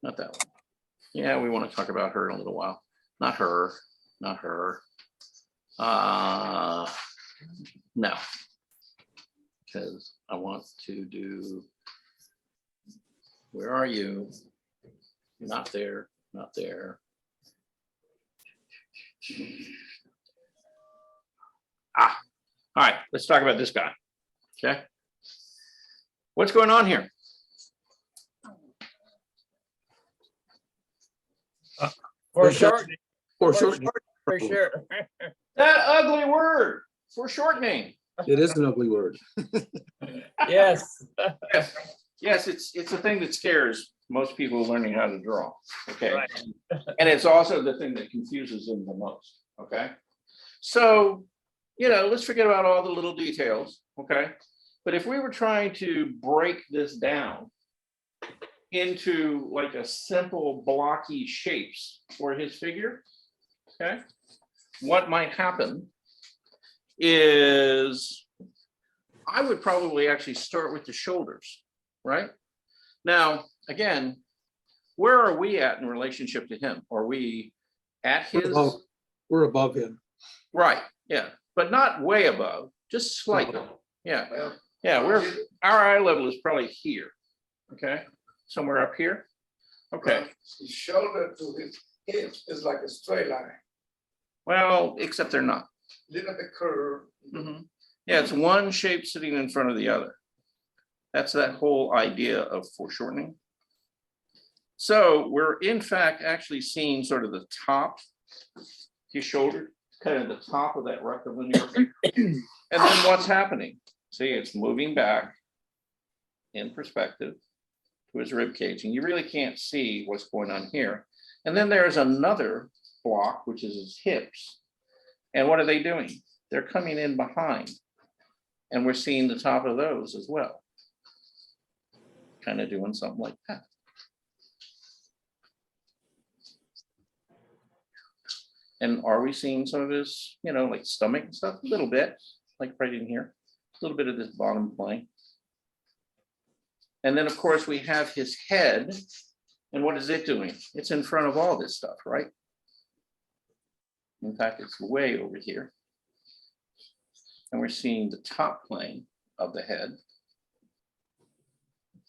not that one. Yeah, we want to talk about her in a little while. Not her, not her. No. Because I want to do, where are you? Not there, not there. All right, let's talk about this guy. Okay. What's going on here? Foreshortening, Foreshortening. for sure. That ugly word, foreshortening. It is an ugly word. Yes. Yes, it's a thing that scares most people learning how to draw, okay? Right. And it's also the thing that confuses them the most, okay? So, let's forget about all the little details, okay? But if we were trying to break this down into like a simple blocky shapes for his figure, okay? What might happen is I would probably actually start with the shoulders, right? Now, again, where are we at in relationship to him? Are we at his? We're above him. Right, yeah, but not way above, just slightly. Yeah, yeah, our eye level is probably here, okay? Somewhere up here. Okay, His shoulder to his hips is like a straight line, well, except they're not. little bit curve. Mhm. Yeah, it's one shape sitting in front of the other. That's that whole idea of foreshortening. So we're in fact actually seeing sort of the top, his shoulder, kind of the top of that rectilinear figure. And then what's happening? See, it's moving back in perspective to his rib cage, and you really can't see what's going on here. And then there's another block, which is his hips. And what are they doing? They're coming in behind. And we're seeing the top of those as well. Kind of doing something like that. And are we seeing some of his, like stomach and stuff? A little bit, like right in here. A little bit of this bottom plane. And then, of course, we have his head. And what is it doing? It's in front of all this stuff, right? In fact, it's way over here. And we're seeing the top plane of the head.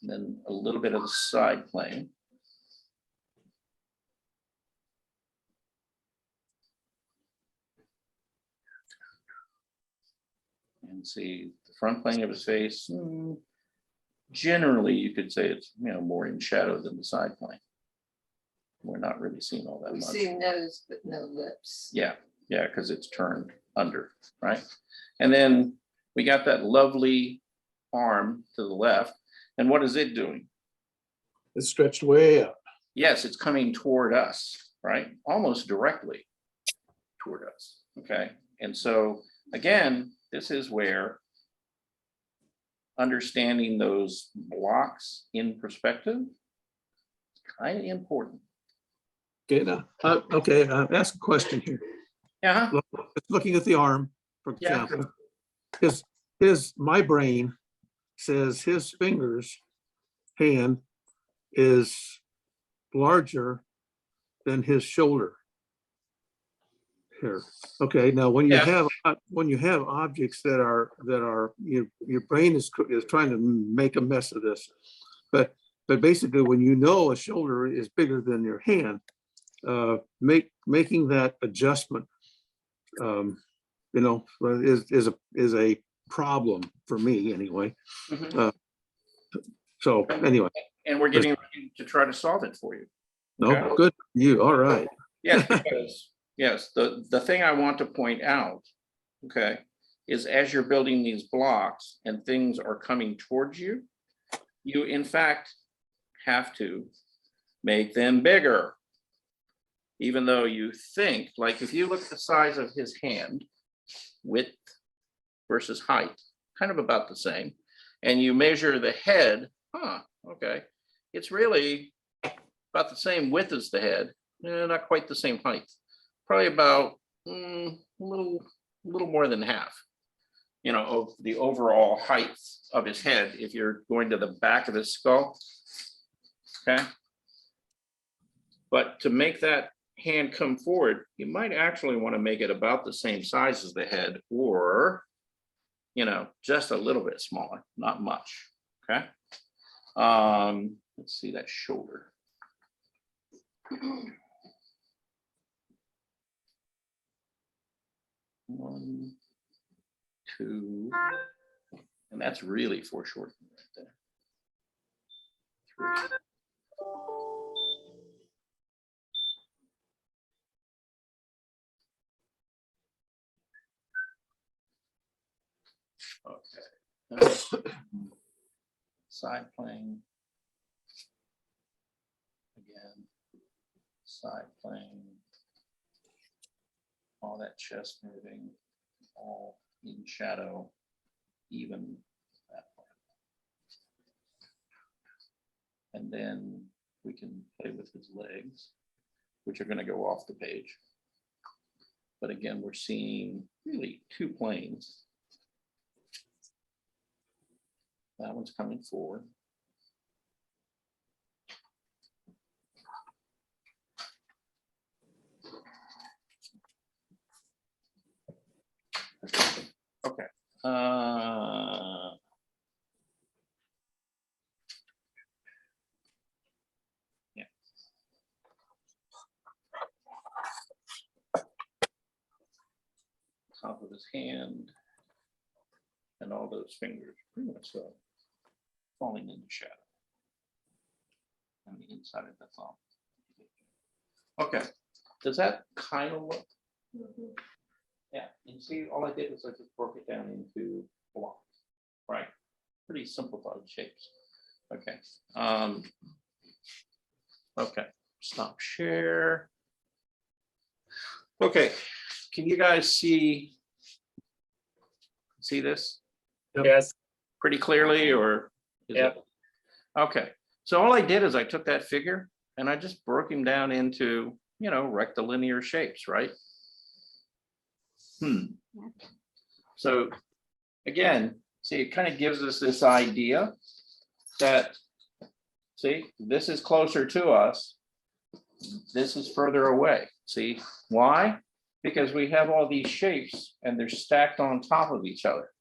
And then a little bit of the side plane. And see the front plane of his face. Generally, you could say it's more in shadow than the side plane. We're not really seeing all that We much. see nose but no lips. Yeah, because it's turned under, right? And then we got that lovely arm to the left. And what is it doing? It's stretched way out. Yes, it's coming toward us, right? Almost directly toward us, okay? And so, again, this is where understanding those blocks in perspective is kind of important. Okay, now, ask a question here. Yeah. Looking at the arm, for Yeah. example, my brain says his hand is larger than his shoulder here. Okay, now when you have objects that are your brain is trying to make a mess of this, but basically when a shoulder is bigger than your hand, making that adjustment is a problem for me anyway. Mhm. So anyway, And we're getting ready to try to solve it for you. No, good for you. All right. Yes, because, yes, the thing I want to point out, okay, is as you're building these blocks and things are coming towards you, you in fact have to make them bigger. Even though you think, like if you look at the size of his hand, width versus height, kind of about the same, and you measure the head, okay, it's really about the same width as the head, not quite the same height, probably about a little more than half, you know, of the overall height of his head if you're going to the back of his skull. Okay. But to make that hand come forward, you might actually want to make it about the same size as the head, or, you know, just a little bit smaller, not much. Okay. Let's see that shoulder. One, two, and that's really foreshortening right there. Three. Okay. Side plane. Again, side plane. All that chest moving, all in shadow, even that way. And then we can play with his legs, which are going to go off the page. But again, we're seeing really two planes. That one's coming forward. Okay. Yeah. Top of his hand and all those fingers pretty much falling into shadow on the inside of the thumb. Okay, does that kind of look? Yeah, and see, all I did was I just broke it down into blocks, right? Pretty simplified shapes. Okay. Okay, stop share. Okay, can you guys see this Yes, pretty clearly, or? is it- Yep. Okay, so all I did is I took that figure and I just broke him down into, you know, rectilinear shapes, right? So again, see, it kind of gives us this idea that, see, this is closer to us. This is further away. See, why? Because we have all these shapes and they're stacked on top of each other,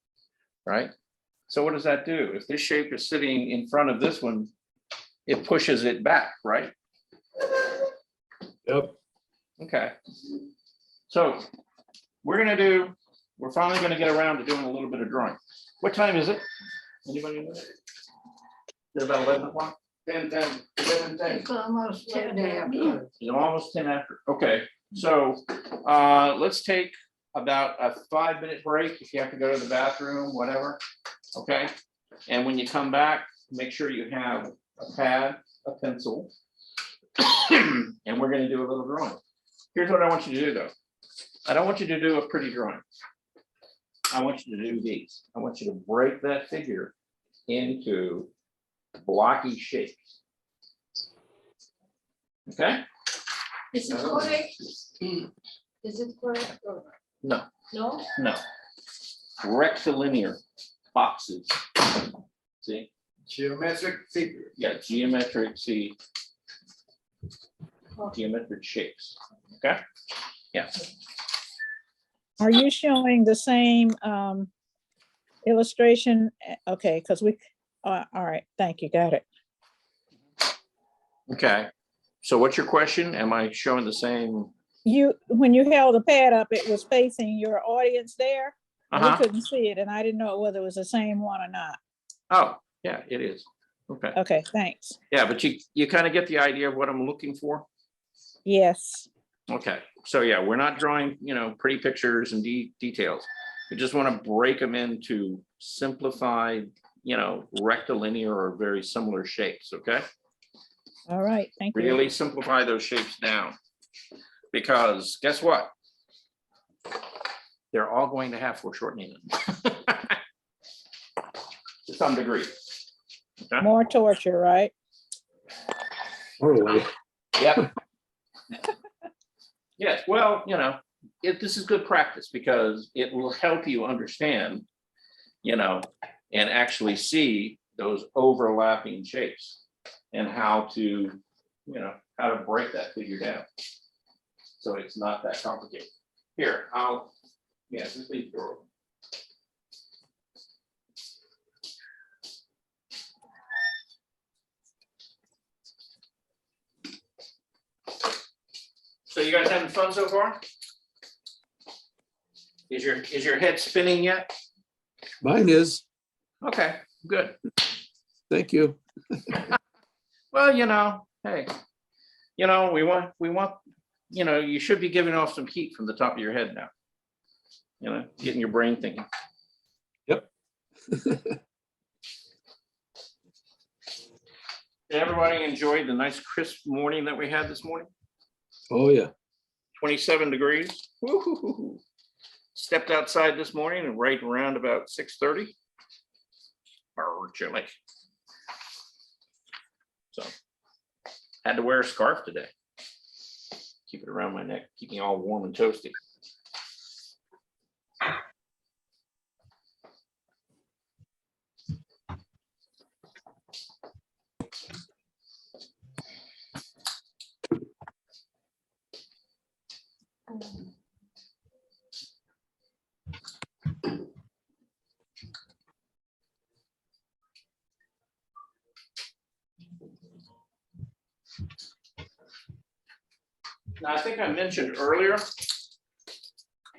right? So what does that do? If this shape is sitting in front of this one, it pushes it back, right? yep. Okay. So we're finally gonna get around to doing a little bit of drawing. What time is it? Anybody know? Is it about 11 o'clock? 10:10. It's almost 10 after. It's almost 10 after. Okay, so let's take about a 5-minute break if you have to go to the bathroom, whatever. Okay, and when you come back, make sure you have a pad, a pencil, and we're gonna do a little drawing. Here's what I want you to do though. I don't want you to do a pretty drawing. I want you to do these. I want you to break that figure into blocky shapes. Okay? Is it correct? Is it correct or No, no? no. Rectilinear boxes. See? Geometric figure. Yeah, geometric, see. Geometric shapes. Okay? Yeah. Are you showing the same illustration? Okay, because all right, thank you, got it. Okay. So what's your question? Am I showing the same? When you held the pad up, it was facing your audience there. And we Uh-huh. couldn't see it, and I didn't know whether it was the same one or not. Oh, yeah, it is. Okay, Okay, thanks. yeah, but you kind of get the idea of what I'm looking for. Yes. Okay, so yeah, we're not drawing, pretty pictures and details. We just want to break them into simplified, rectilinear or very similar shapes, okay? All right, thank you. Really simplify those shapes down. Because guess what? They're all going to have foreshortening in them. To some degree. Okay? More torture, right? Totally. Yep. Yes, well, this is good practice because it will help you understand, and actually see those overlapping shapes and how to break that figure down. So it's not that complicated. Here, just leave the door open. So you guys having fun so far? Is your head spinning yet? Mine is, Okay, good. thank you. Well, hey, we want, you should be giving off some heat from the top of your head now. Getting your brain thinking. Yep. Did everybody enjoy the nice crisp morning that we had this morning? Oh, yeah. 27 degrees. Woo-hoo-hoo-hoo. Stepped outside this morning and right around about 6:30. Or chilly. So had to wear a scarf today. Keep it around my neck, keep me all warm and toasty. Now, I think I mentioned earlier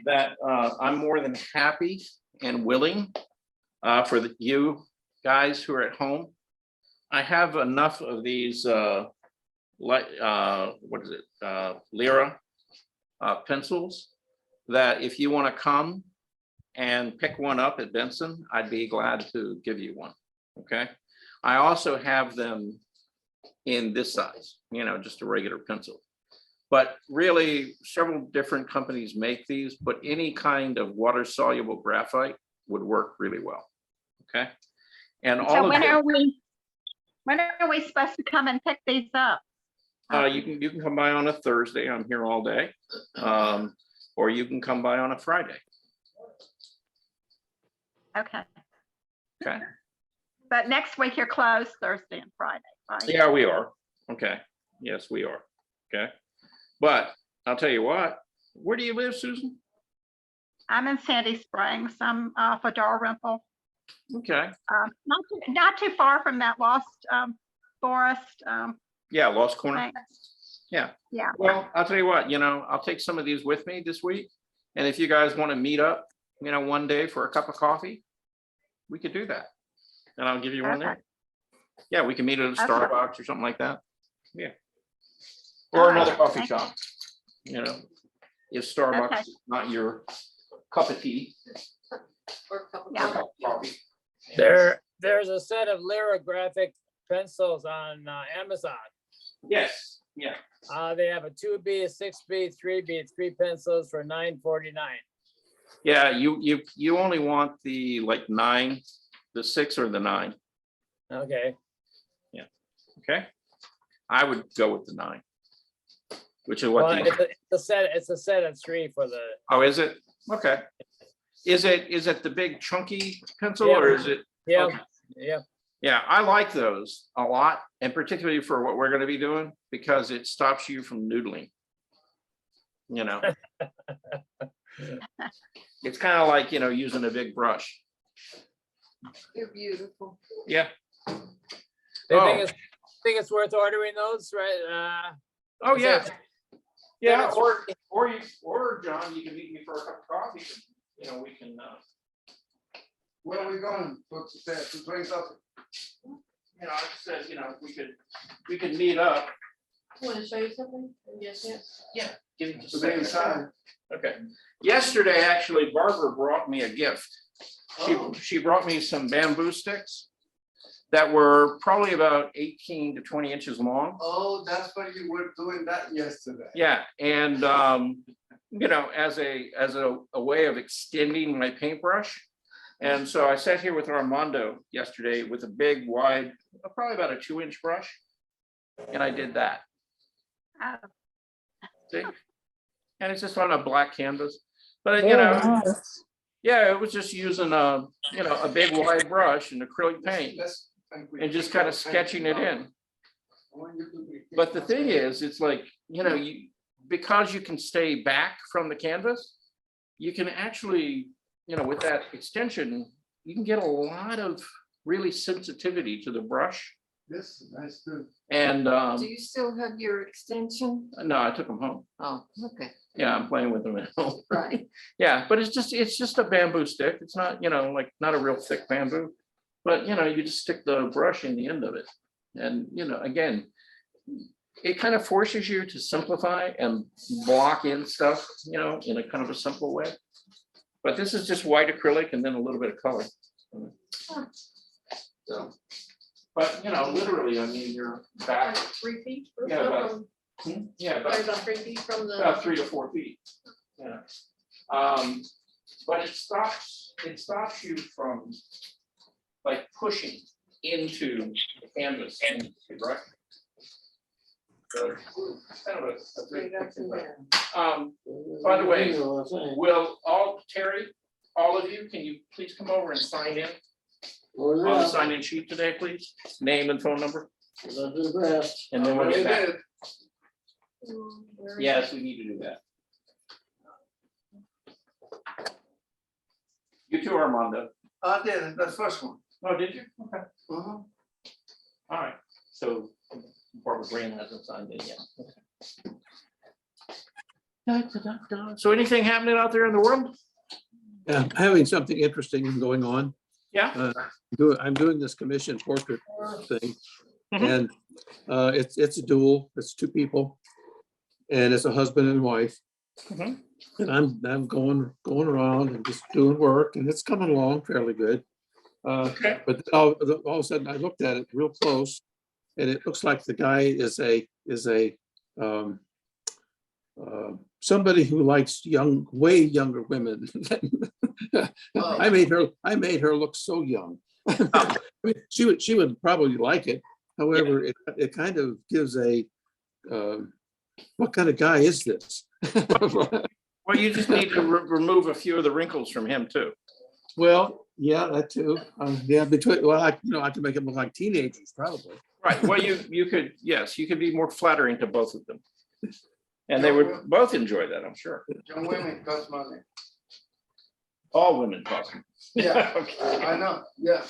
that I'm more than happy and willing for you guys who are at home. I have enough of these Lyra pencils that if you want to come and pick one up at Benson, I'd be glad to give you one. Okay. I also have them in this size, just a regular pencil. But really, several different companies make these, but any kind of water soluble graphite would work really well. Okay. And all So of when them, are we supposed to come and pick these up? you can come by on a Thursday. I'm here all day. Or you can come by on a Friday. Okay. Okay. But next week you're closed Thursday and Friday, right? Yeah, we are. Okay. Yes, we are. Okay. But I'll tell you what, where do you live, Susan? I'm in Sandy Springs. I'm off of Dalrymple. Okay. Not too far from that Lost Forest. Yeah, Lost Corner. thing. Yeah. Yeah. Well, I'll tell you what, I'll take some of these with me this week. And if you guys want to meet up, one day for a cup of coffee, we could do that. And I'll give you one there. Yeah, we can meet at a Starbucks or something like that. Yeah. Or another coffee shop. If Starbucks is not your cup of tea. Or a couple Yeah. of Coffee. There's a set of lirographic pencils on Amazon. Yes, yeah. They have a 2B, a 6B, 3B, 3 pencils for $9.49. Yeah, you only want the 9, the 6 or the 9. Okay. Okay. I would go with the 9. Which is Well, what it's a set of 3 for the. oh, is it? Okay. Is it the big chunky pencil or is it? Yeah, Okay. yeah. Yeah, I like those a lot, and particularly for what we're going to be doing, because it stops you from noodling. It's kind of like, using a big brush. You're beautiful. Yeah. They think it's worth ordering those, right? Oh, is yeah. it- Yeah, or John, you can meet me for a cup of coffee. We can. Where are we going to drink coffee? I said, we could meet up. Want to show you something? Yes, yes. Give me just a To be second. inside. Okay. Yesterday, actually, Barbara brought me a gift. Oh. She brought me some bamboo sticks that were probably about 18 to 20 inches long. Oh, that's why you were doing that yesterday. Yeah, and as a way of extending my paintbrush. And so I sat here with Armando yesterday with a big, wide, probably about a 2-inch brush. And I did that. Oh, See? And it's just on a black canvas. But Very nice. yeah, it was just using a big wide brush and acrylic paint and just kind of sketching it in. But the thing is, it's like, because you can stay back from the canvas, you can actually, with that extension, you can get a lot of really sensitivity to the brush. Yes, nice too. And Do you still have your extension? no, I took them home. Oh, okay, Yeah, I'm playing with them at home. right. Yeah, but it's just a bamboo stick. It's not, like not a real thick bamboo. But, you just stick the brush in the end of it. And, again, it kind of forces you to simplify and block in stuff, in a kind of a simple way. But this is just white acrylic and then a little bit of color. So, but, literally, I mean, you're back, Like 3 feet or Yeah, about- so yeah, from, about about 3 feet from the. about 3 to 4 feet. Yeah. But it stops you from like pushing into the canvas, right? So, kind of a great thing, but, by the way, will Terry, all of you, can you please come over and sign in on the sign-in sheet today, please? Name and phone number. And then we'll get back. Where is Yes, we need to do that. You too, Armando. I did, the first one. Oh, did you? Okay. Mhm. All right, so Barbara Green hasn't signed in yet. Okay. So anything happening out there in the world? Yeah, having something interesting going on. Yeah. I'm doing this commission portrait thing. Mhm. And it's a duel, it's 2 people. And it's a husband and wife. Mhm. And I'm going around and just doing work and it's coming along fairly good. Okay. But all of a sudden I looked at it real close and it looks like the guy is a somebody who likes way younger women. I made her look so young. I mean, she would probably like it. However, it kind of gives a what kind of guy is this? Well, you just need to remove a few of the wrinkles from him too. Well, yeah, that too. Yeah, I can make them look like teenagers, probably. Right, well, you could, yes, you could be more flattering to both of them. And they would both enjoy that, I'm sure. Young women cost money. All women cost. Yeah, Okay. I know, yeah.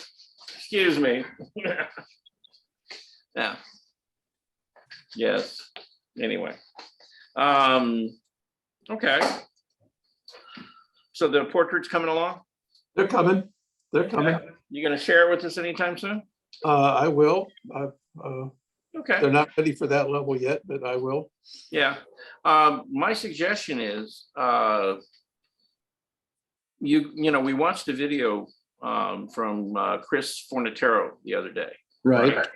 Excuse me. Yeah. Yes, anyway. Okay. So the portrait's coming along? They're coming. You gonna share it with us anytime soon? I will. Okay, They're not ready for that level yet, but I will. yeah. My suggestion is, we watched a video from Chris Fornatero the other day. Right.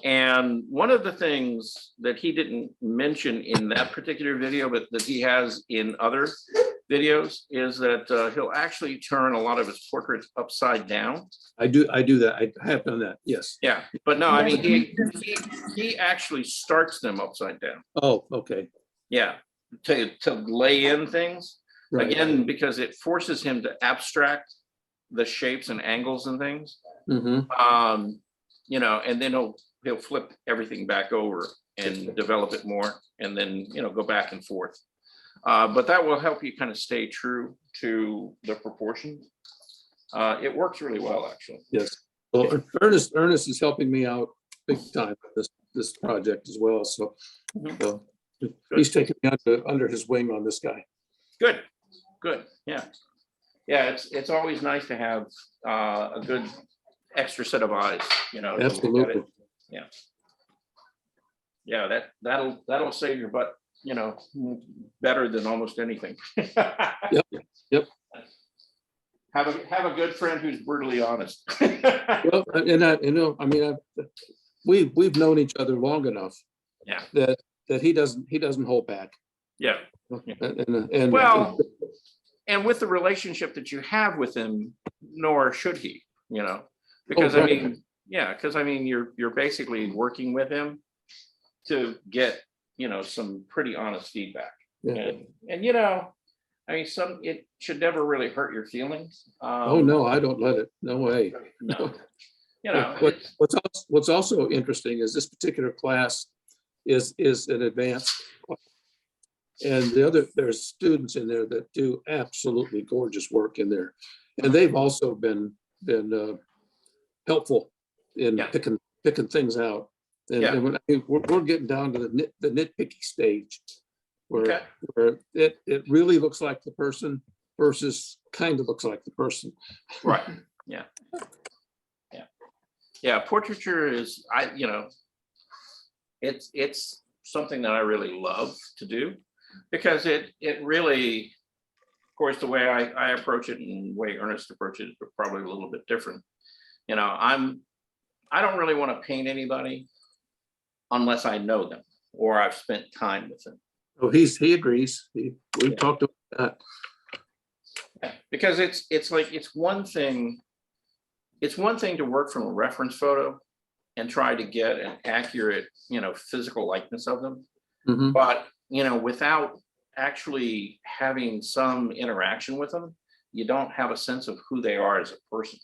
And one of the things that he didn't mention in that particular video, but that he has in other videos, is that he'll actually turn a lot of his portraits upside down. I do that. I have done that. Yes. Yeah, but no, I mean, he actually starts them upside down. Oh, okay. Yeah, to lay in things. Right. Again, because it forces him to abstract the shapes and angles and things. Mhm. And then he'll flip everything back over and develop it more, and then, go back and forth. But that will help you kind of stay true to the proportion. It works really well, actually. Yes. Well, Ernest is helping me out big time with this project as well. So he's taking me under his wing on this guy. Good, yeah. Yeah, it's always nice to have a good extra set of eyes, you know. to look at it. Absolutely. Yeah, that'll save your butt, you know, better than almost anything. Yep. Have a good friend who's brutally honest. Well, and I, you know, I mean, we've known each other long enough. Yeah. That he doesn't hold back. Yeah. And Well, and with the relationship that you have with him, nor should he, you know, because I right. mean, yeah, because I mean, you're basically working with him to get, you know, some pretty honest feedback. Yeah. And you know, I mean, it should never really hurt your feelings. Oh, no, I don't let it. No way. No. You know, What's also interesting is this particular class is an advanced. And there's students in there that do absolutely gorgeous work in there. And they've also been helpful in Yeah. picking things out. And, Yeah. and when we're getting down to the nitpicky stage Okay. where it really looks like the person versus kind of looks like the person. Right, yeah. Yeah, portraiture is, you know, it's something that I really love to do because it really, of course, the way I approach it and the way Ernest approaches it is probably a little bit different. You know, I don't really want to paint anybody unless I know them or I've spent time with them. Oh, he agrees. We've talked about that. Because it's like, it's one thing to work from a reference photo and try to get an accurate, you know, physical likeness of them. Mhm. But, you know, without actually having some interaction with them, you don't have a sense of who they are as a person.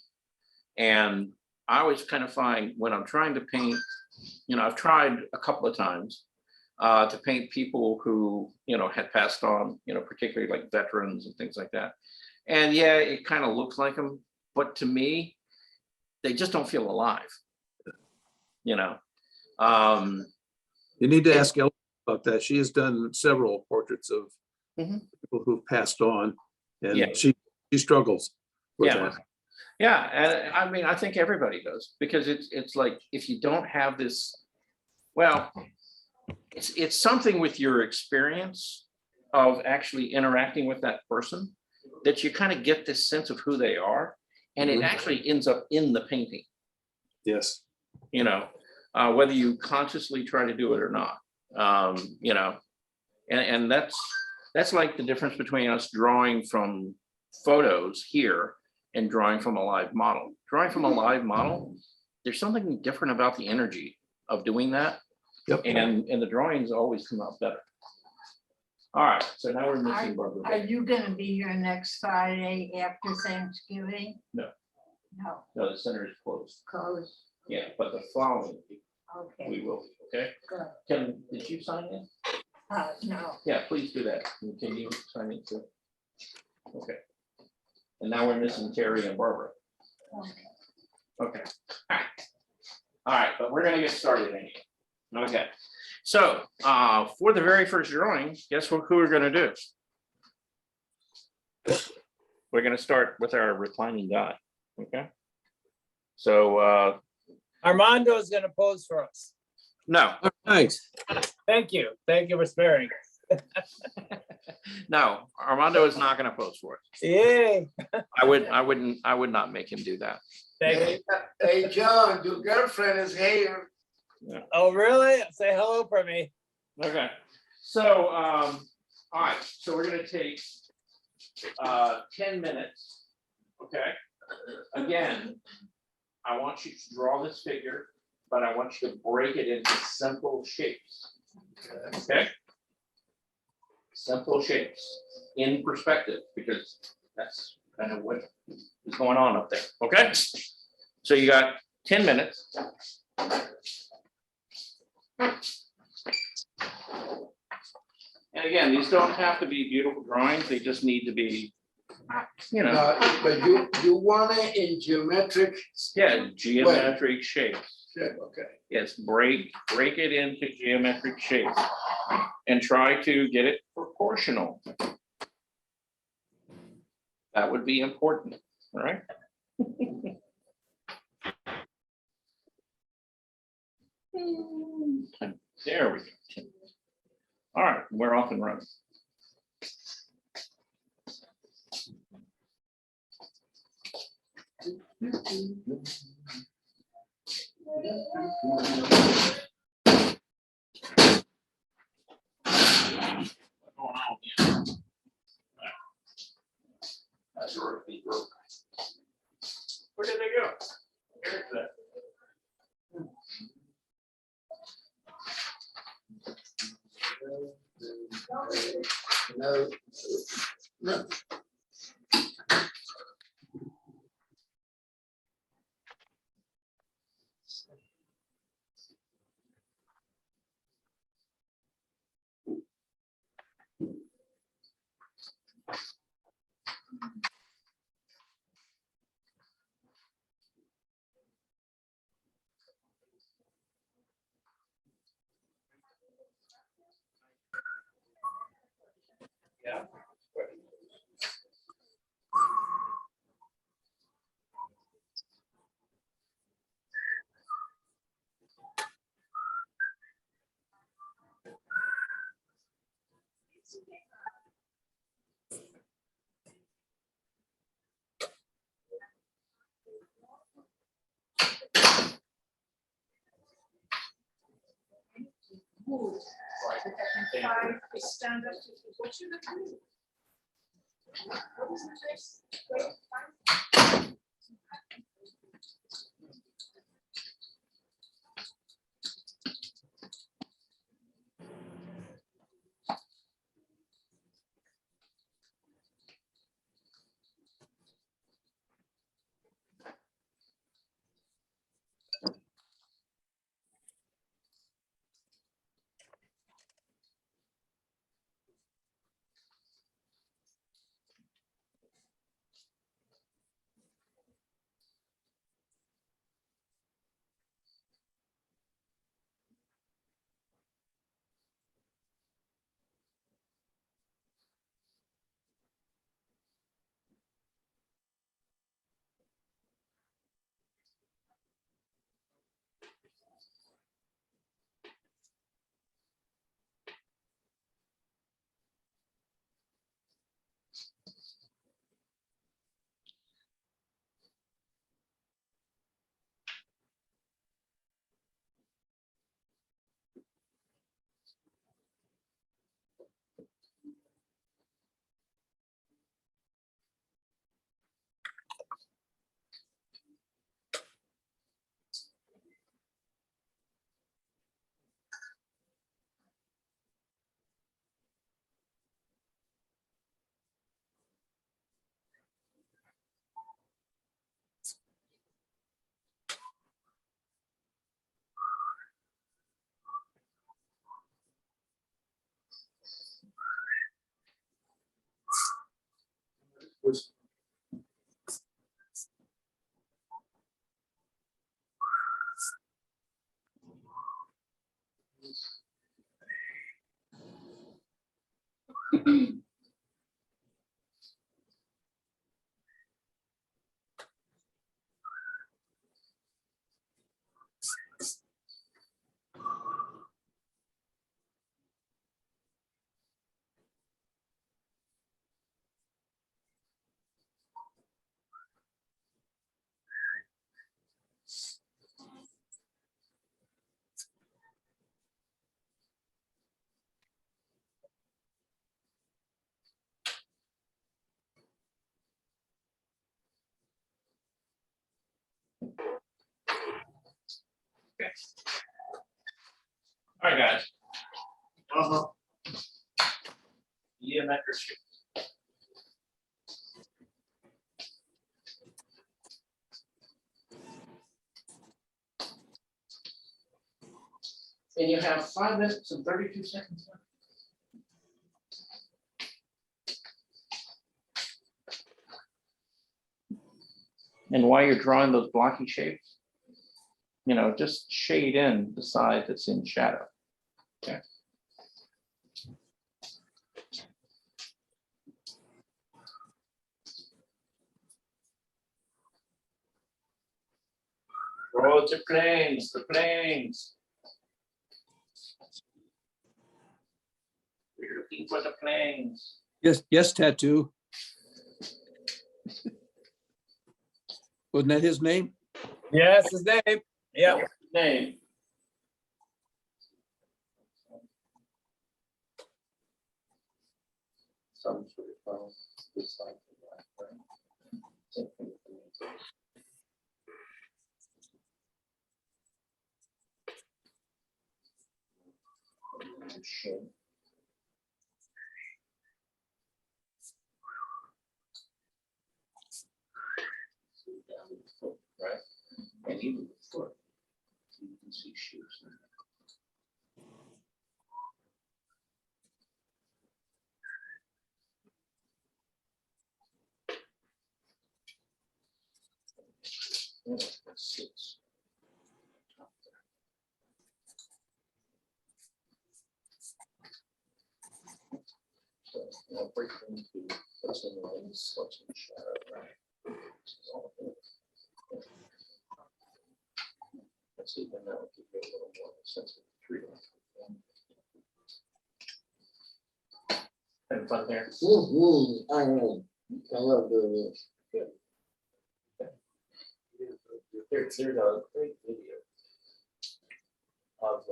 And I always kind of find when I'm trying to paint, you know, I've tried a couple of times to paint people who, you know, had passed on, you know, particularly like veterans and things like that. And yeah, it kind of looks like them, but to me, they just don't feel alive, you know? You need to ask Ellen about that. She has done several portraits of Mhm. people who've passed on, Yeah. and she struggles with Yeah. that. Yeah, and I mean, I think everybody does, because it's like, if you don't have this, well, it's something with your experience of actually interacting with that person that you kind of get this sense of who they are, and it Mhm. actually ends up in the painting, Yes. you know, whether you consciously try to do it or not, you know, and that's like the difference between us drawing from photos here and drawing from a live model. Drawing from a live model, there's something different about the energy of doing that. Yep. And the drawings always come out better. All right, so now we're missing Barbara. Are you gonna be here next Friday after Thanksgiving? No. No, No, the center is closed. closed, Yeah, but the following week, okay, we will, okay? good. Did you sign in? No, Yeah, please do that. And can you sign in too? Okay. And now we're missing Terry and Barbara. okay. Okay. All right, but we're gonna get started anyway. Okay. So for the very first drawing, guess who we're gonna do? We're gonna start with our reclining guy. Okay. So Armando is gonna pose for us. no, All right. Thank you for sparing. no, Armando is not gonna pose for us. Yay, I would not make him do that. thank you. Hey, John, your girlfriend is here. Oh, really? Say hello for me. Okay, so, all right, so we're gonna take 10 minutes, okay? Again, I want you to draw this figure, but I want you to break it into simple shapes, okay? Simple shapes in perspective, because that's kind of what is going on up there, okay? So you got 10 minutes. And again, these don't have to be beautiful drawings, they just need to be, you know, But you want it in geometric? yeah, geometric shapes. Yeah, okay. Yes, break it into geometric shapes and try to get it proportional. That would be important, all right? There we go. All right, we're off and running. That's a rookie, rookie. Where did they go? Here's that. No. No. Yeah. Stand up to what should I do? What is the next? Wait, Was All right, guys. Geometric shape. And you have 5 minutes and 32 seconds left. And while you're drawing those blocky shapes, you know, just shade in the side that's in shadow. Okay. Draw the planes, the planes. looking for the plans. Yes, yes, tattoo. Wasn't that his name? Yes, his name. Yeah. Name. Some sort of phone, this like that, right? Same thing with the name. Shin. So down to the foot, right? And even the foot, you can see shoes. Yeah, that's six. So, break into what's in the lanes, what's in the shadow, right? Let's see, then that will give you a little more sense of the tree. Having fun there? I know. I love doing this. There's a great video of,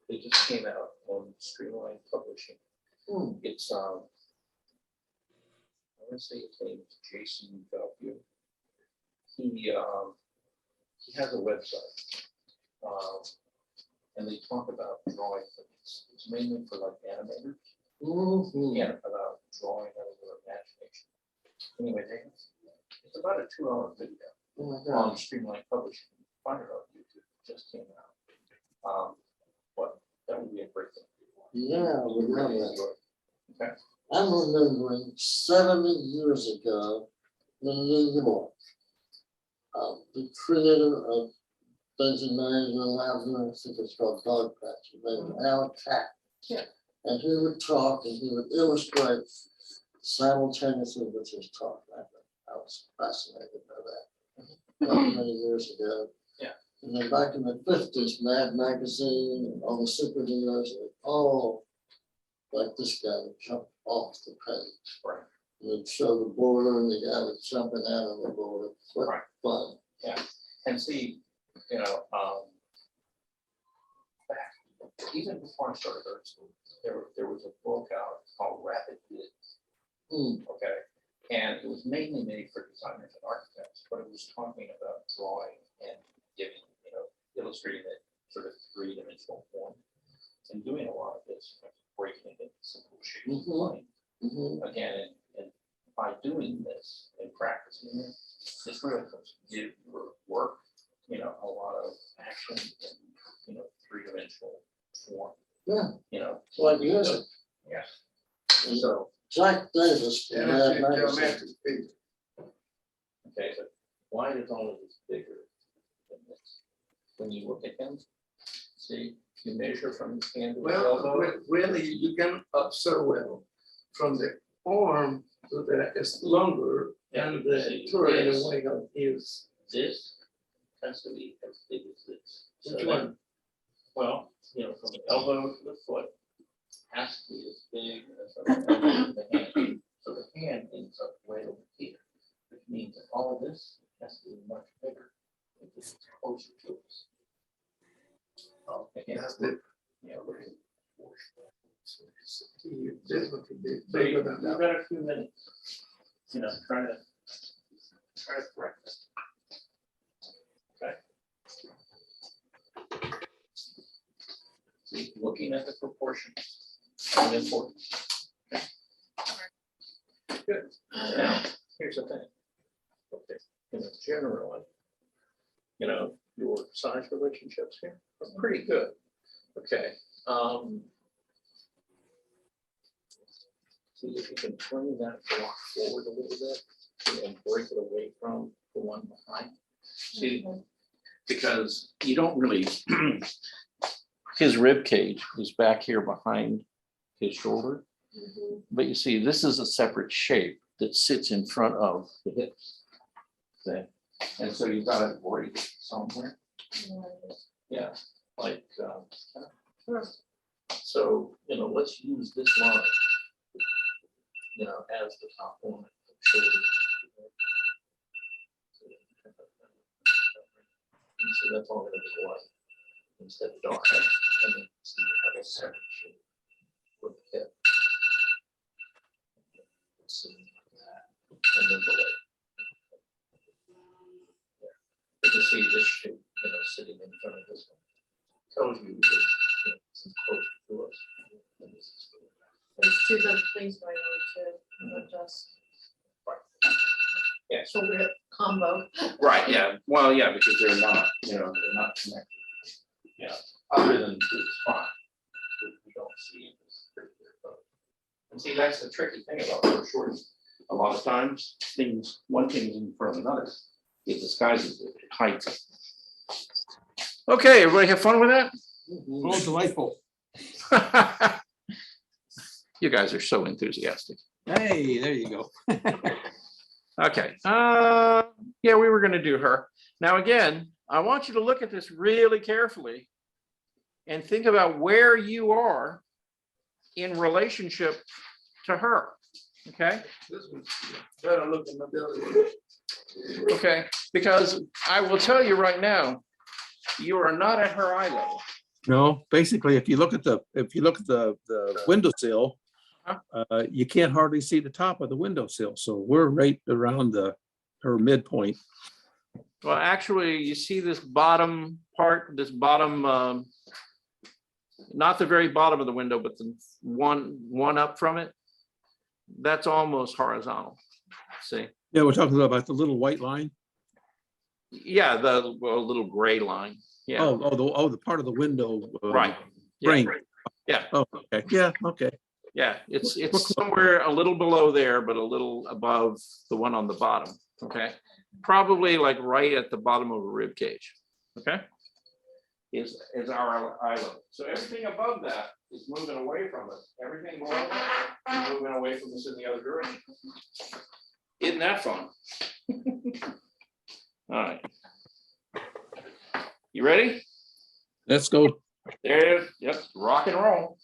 it just came out on Streamline Publishing. It's, I want to say his name is Jason Belview. He has a website. And they talk about drawing. It's mainly for like animators. Yeah, about drawing out of their imagination. Anyway, it's about a 2-hour video on Streamline Publishing. Find it on YouTube. It just came out. But that would be a great thing. Yeah, I would love that. Okay. I'm remembering 70 years ago in New York, the creator of Dungeon Manager and Louder, I think it's called Dog Patch, his name was Al Capp. Yeah. And he would talk and he would illustrate simultaneously with his talk. I was fascinated by that. Many years ago. Yeah. And then back in the 50s, Mad Magazine and all the superheroes, all like this guy would jump off the page. Right. And they'd show the border and the guy was jumping out of the border. What Right. fun. Yeah. And see, you know, even before I started art school, there was a book out called Rapid Viz. Okay. And it was mainly made for designers and architects, but it was talking about drawing and giving, you know, illustrating it sort of 3-dimensional form and doing a lot of this, like breaking it into simple shapes of line. Again, and by doing this and practicing it, this really helps give your work, you know, a lot of action and, you know, 3-dimensional form. Yeah. You know. Like music. Yeah. So. Jack Davis. Yeah, Mad it's Magazine. geometric figure. Okay, but why is all of this bigger than this? When you look at him, see, you measure from his hand to his Well, elbow. really, you can observe well from the arm to the, it's longer and the See, turn this- away of his. This has to be as big as this. So Which then- one? Well, you know, from the elbow to the foot has to be as big as the elbow to the hand. So the hand ends up way over here, which means that all of this has to be much bigger. If it's closer to us. Okay, That's the. yeah, we're in. This one could be So you- bigger than you've that. got a few minutes, you know, try to correct this. Okay. See, looking at the proportions is important. Okay. Good. Now, here's the thing. Okay, you know, generally, you know, your size relationships here are pretty good. Okay. See if you can turn that block forward a little bit and break it away from the one behind. See, because you don't really, his rib cage is back here behind his shoulder. But you see, this is a separate shape that sits in front of the hips. See? And so you've got to break it somewhere. Yeah, like, So, let's use this line, as the top point. of the shoulder. And so that's all gonna be white instead of dark. And then so you have a section with the hip. So, and then the leg. You can see this shape, sitting in front of this one. Tells you that it's close to us. And this is really bad. There's two different things going on too, just Yeah, so, shoulder hip combo. right, yeah, well, yeah, because they're not connected. Yeah, other than to the spine, which we don't see in this particular photo. And see, that's the tricky thing about foreshortening. A lot of times, one thing's in front of another. It disguises the height. Okay, everybody have fun with that? Oh, delightful. You guys are so enthusiastic. Hey, there you go. Okay, yeah, we were gonna do her. Now, again, I want you to look at this really carefully and think about where you are in relationship to her, okay? This one's better looking than the other one. Okay, because I will tell you right now, you are not at her eye level. No, basically, if you look at the windowsill, you can't hardly see the top of the windowsill. So we're right around her midpoint. Well, actually, you see this bottom part, this bottom, not the very bottom of the window, but the one up from it. That's almost horizontal. See? Yeah, we're talking about the little white line. Yeah, the little gray line. Yeah, The part of the window. right. Yeah, Frame. yeah, Oh, okay. Yeah, okay. yeah. It's somewhere a little below there, but a little above the one on the bottom. Okay, probably like right at the bottom of a rib cage. Okay, is our eye level. So everything above that is moving away from us. Everything below that is moving away from us in the other direction. Isn't that fun? All right. You ready? Let's go. There, yep, rock and roll.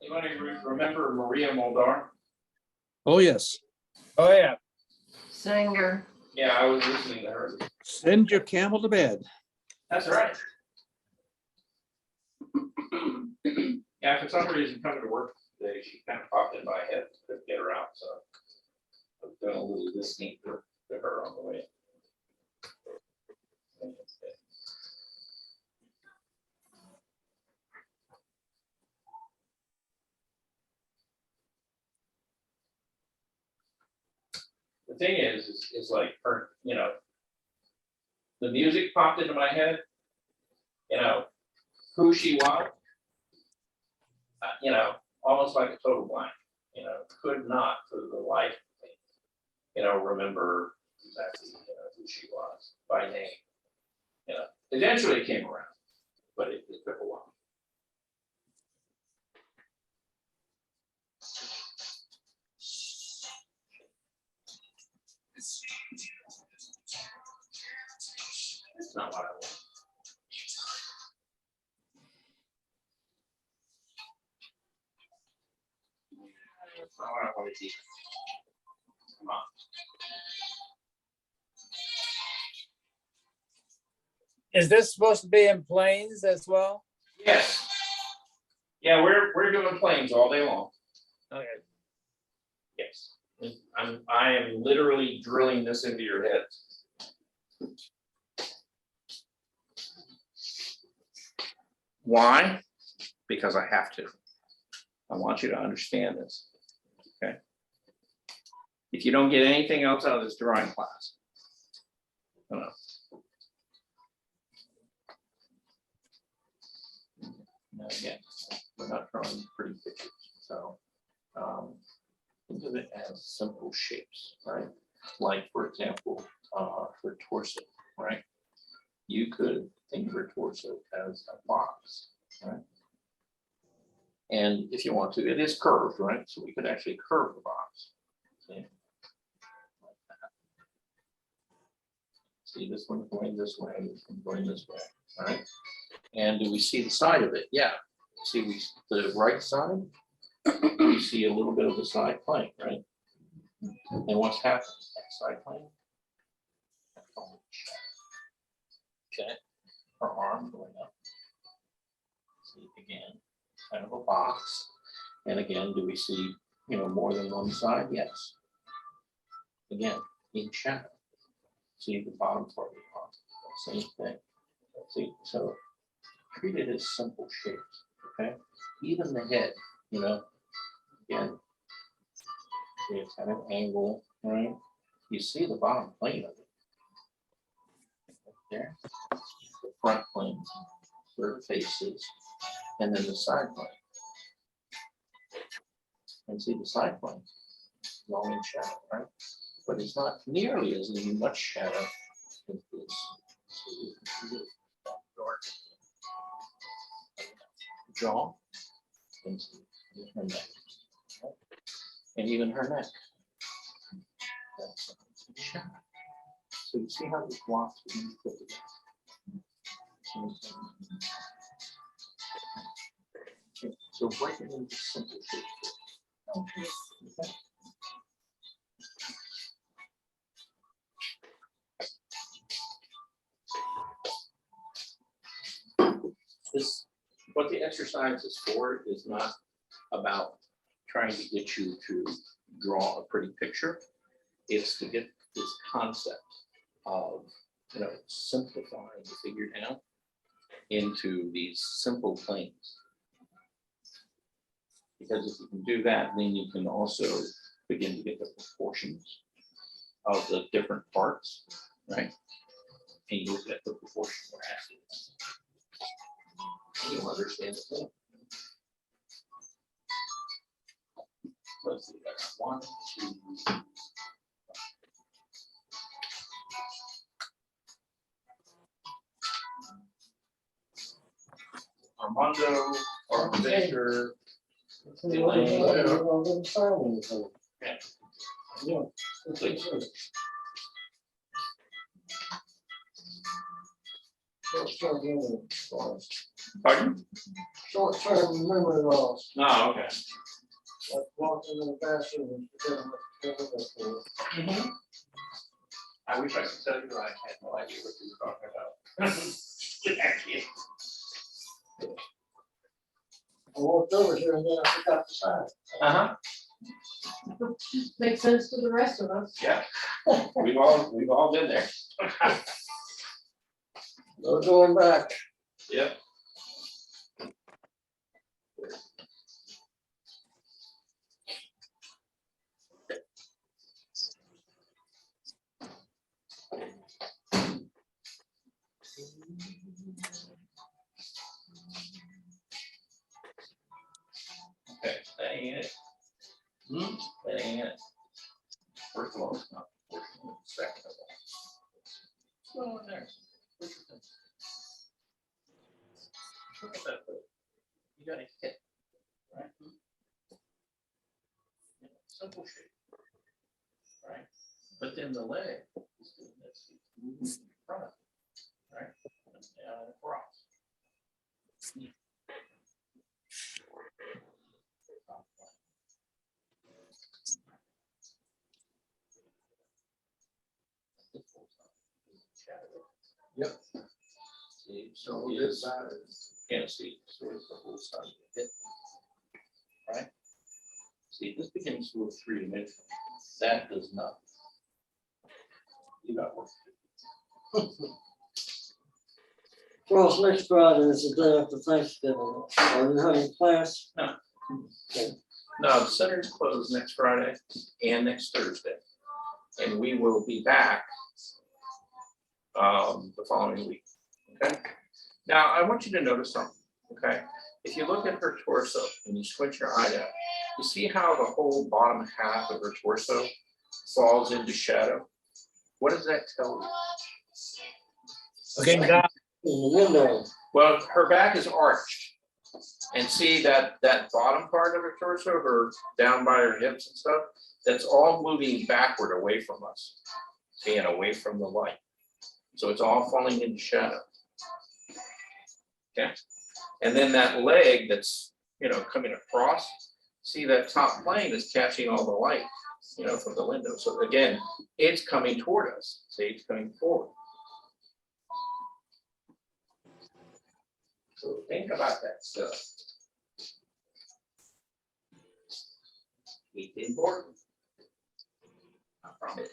Anybody remember Maria Muldaur? Oh, yes. Oh, yeah. Singer. Yeah, I was listening to her. Send your camel to bed. That's right. Yeah, for some reason, coming to work today, she kind of popped in my head, couldn't get her out, so I've done a little listening to her on the way. The thing is like her, the music popped into my head, who she was, almost like a total blank, could not for the life of me, remember exactly, who she was by name. Eventually it came around, but it took a while. It's not what I want. That's not what I want to do. Come on. Is this supposed to be in planes as well? Yes. Yeah, we're doing planes all day long. Okay. Yes. I am literally drilling this into your head. Why? Because I have to. I want you to understand this. Okay. If you don't get anything else out of this drawing class. Now, again, we're not drawing pretty pictures, so think of it as simple shapes, right? Like, for example, for torso, right? You could think of a torso as a box, right? And if you want to, it is curved, right? So we could actually curve the box. See? Like that. See this one going this way, this one going this way, all right? And do we see the side of it? Yeah. See, the right side, we see a little bit of the side plane, right? And what's happening? That side plane. Okay, her arm going up. See, again, kind of a box. And again, do we see, more than one side? Yes. Again, in shadow. See the bottom part of the arm, same thing. See, so treat it as simple shapes, okay? Even the head, again, it's kind of angle, right? You see the bottom plane of it. Right there, the front plane, where the face is, and then the side plane. And see the side plane, long in shadow, right? But it's not nearly as much shadow as this. So you can see it dark. Jaw, and see her neck, right? And even her neck. That's shadow. So you see how the blocks are being put together. Okay, so break it into simple shapes. Okay. This, what the exercise is for, is not about trying to get you to draw a pretty picture. It's to get this concept of, simplifying the figure down into these simple planes. Because if you can do that, then you can also begin to get the proportions of the different parts, right? And you look at the proportion we're asking. You'll understand the thing. Let's see, that's 1, 2. Armando, or Victor. Elaine. Yeah. Please. Pardon? Short-term memory loss, Oh, okay. like walking in the bathroom and forgetting what to do for. I wish I could tell you, I had no idea what you were talking about. Actually. I walked over here and then I forgot to sign. Uh-huh, Makes sense to the rest of us. yeah. We've all been there. No going back. Yep. Okay, that ain't it. That ain't it. First of all, it's not. Second of all. What's going on there? Look at that foot. You got a hit, right? Simple shape, right? But then the leg is doing this, it's moving in front, right? And down and across. Yep. See, so is, can't see, so it's the whole side of the hip. Right? See, this begins to look three-dimensional. That does not. You got work to do. Well, next Friday is the day after Thanksgiving. Are you having class? No, the center is closed next Friday and next Thursday. and we will be back the following week, okay? Now, I want you to notice something, okay? If you look at her torso and you squint your eye down, you see how the whole bottom half of her torso falls into shadow? What does that tell you? Looking down, Window. Well, her back is arched. And see that bottom part of her torso, her down by her hips and stuff, that's all moving backward away from us, and away from the light. So it's all falling into shadow. Okay, and then that leg that's, you know, coming across, see that top plane is catching all the light, you know, from the window. So again, it's coming toward us. See, it's coming forward. So think about that stuff. It's important. I promise.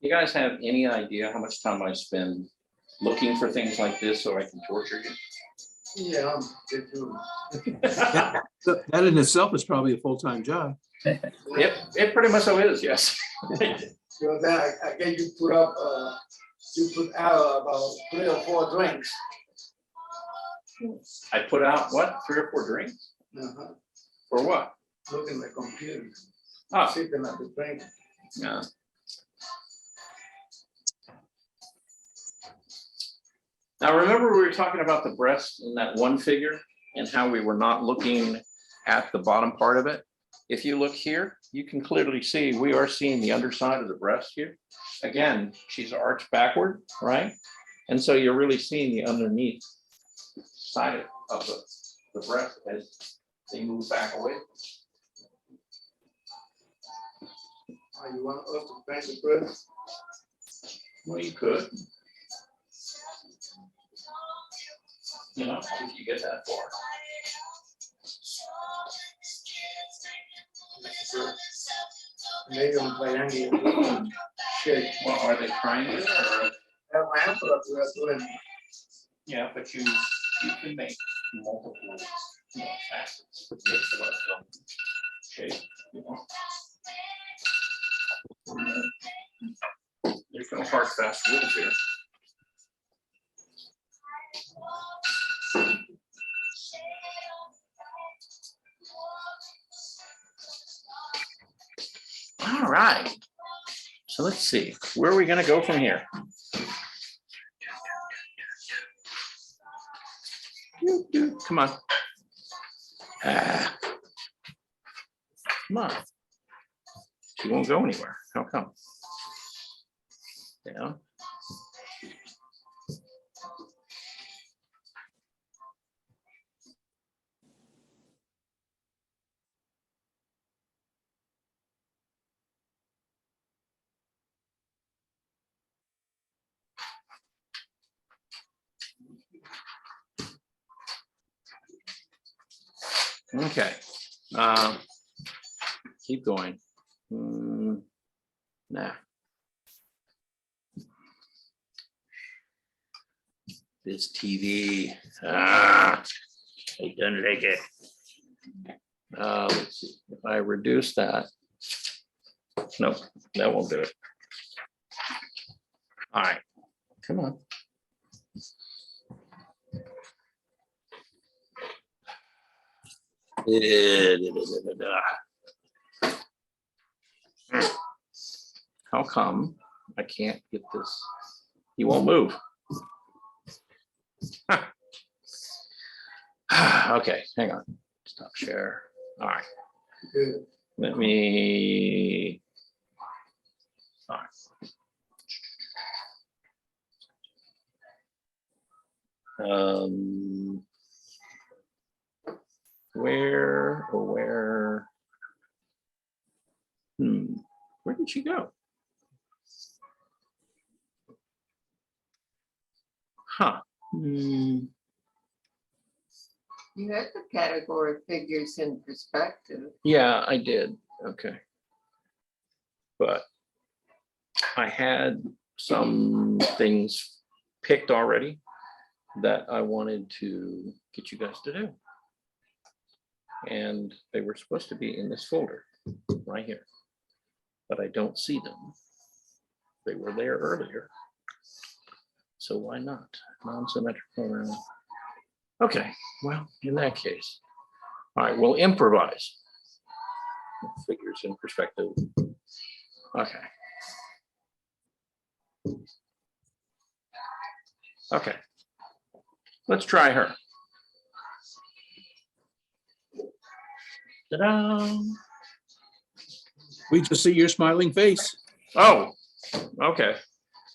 You guys have any idea how much time I spend looking for things like this so I can torture you? Yeah, they do. That in itself is probably a full-time job. It pretty much so is, yes. So then I get you put up, you put out about 3 or 4 drinks. I put out what, 3 or 4 drinks? Uh-huh. For what? Looking at the computer, Oh, sipping at the drink. yeah. Now, remember we were talking about the breast in that one figure and how we were not looking at the bottom part of it? If you look here, you can clearly see we are seeing the underside of the breast here. Again, she's arched backward, right? And so you're really seeing the underneath side of the breast as they move back away. You want us to paint the breast? Well, you could. You know, if you get that far. Maybe on triangle shape. Well, are they triangular or? My answer to that doing. Yeah, but you can make multiple, you know, facets. Of a shape, you know. There's no hard, fast rules here. All right. So let's see, where are we gonna go from here? Come on. Come on. She won't go anywhere. How come? Yeah. Okay, keep going. Nah. This TV, I don't like it. Let's see, if I reduce that, nope, that won't do it. All right, come on. How come I can't get this? He won't move. Okay, hang on. Stop share. All right. Good. Let me. All right. Where did she go? Huh. You had the category figures in perspective. Yeah, I did. Okay. But I had some things picked already. that I wanted to get you guys to do. And they were supposed to be in this folder right here, but I don't see them. They were there earlier. So why not? Non-symmetrical round. Okay, well, in that case, all right, we'll improvise. Figures in perspective. Okay. Okay. Let's try her. Ta-da. We just see your smiling face. Oh, okay.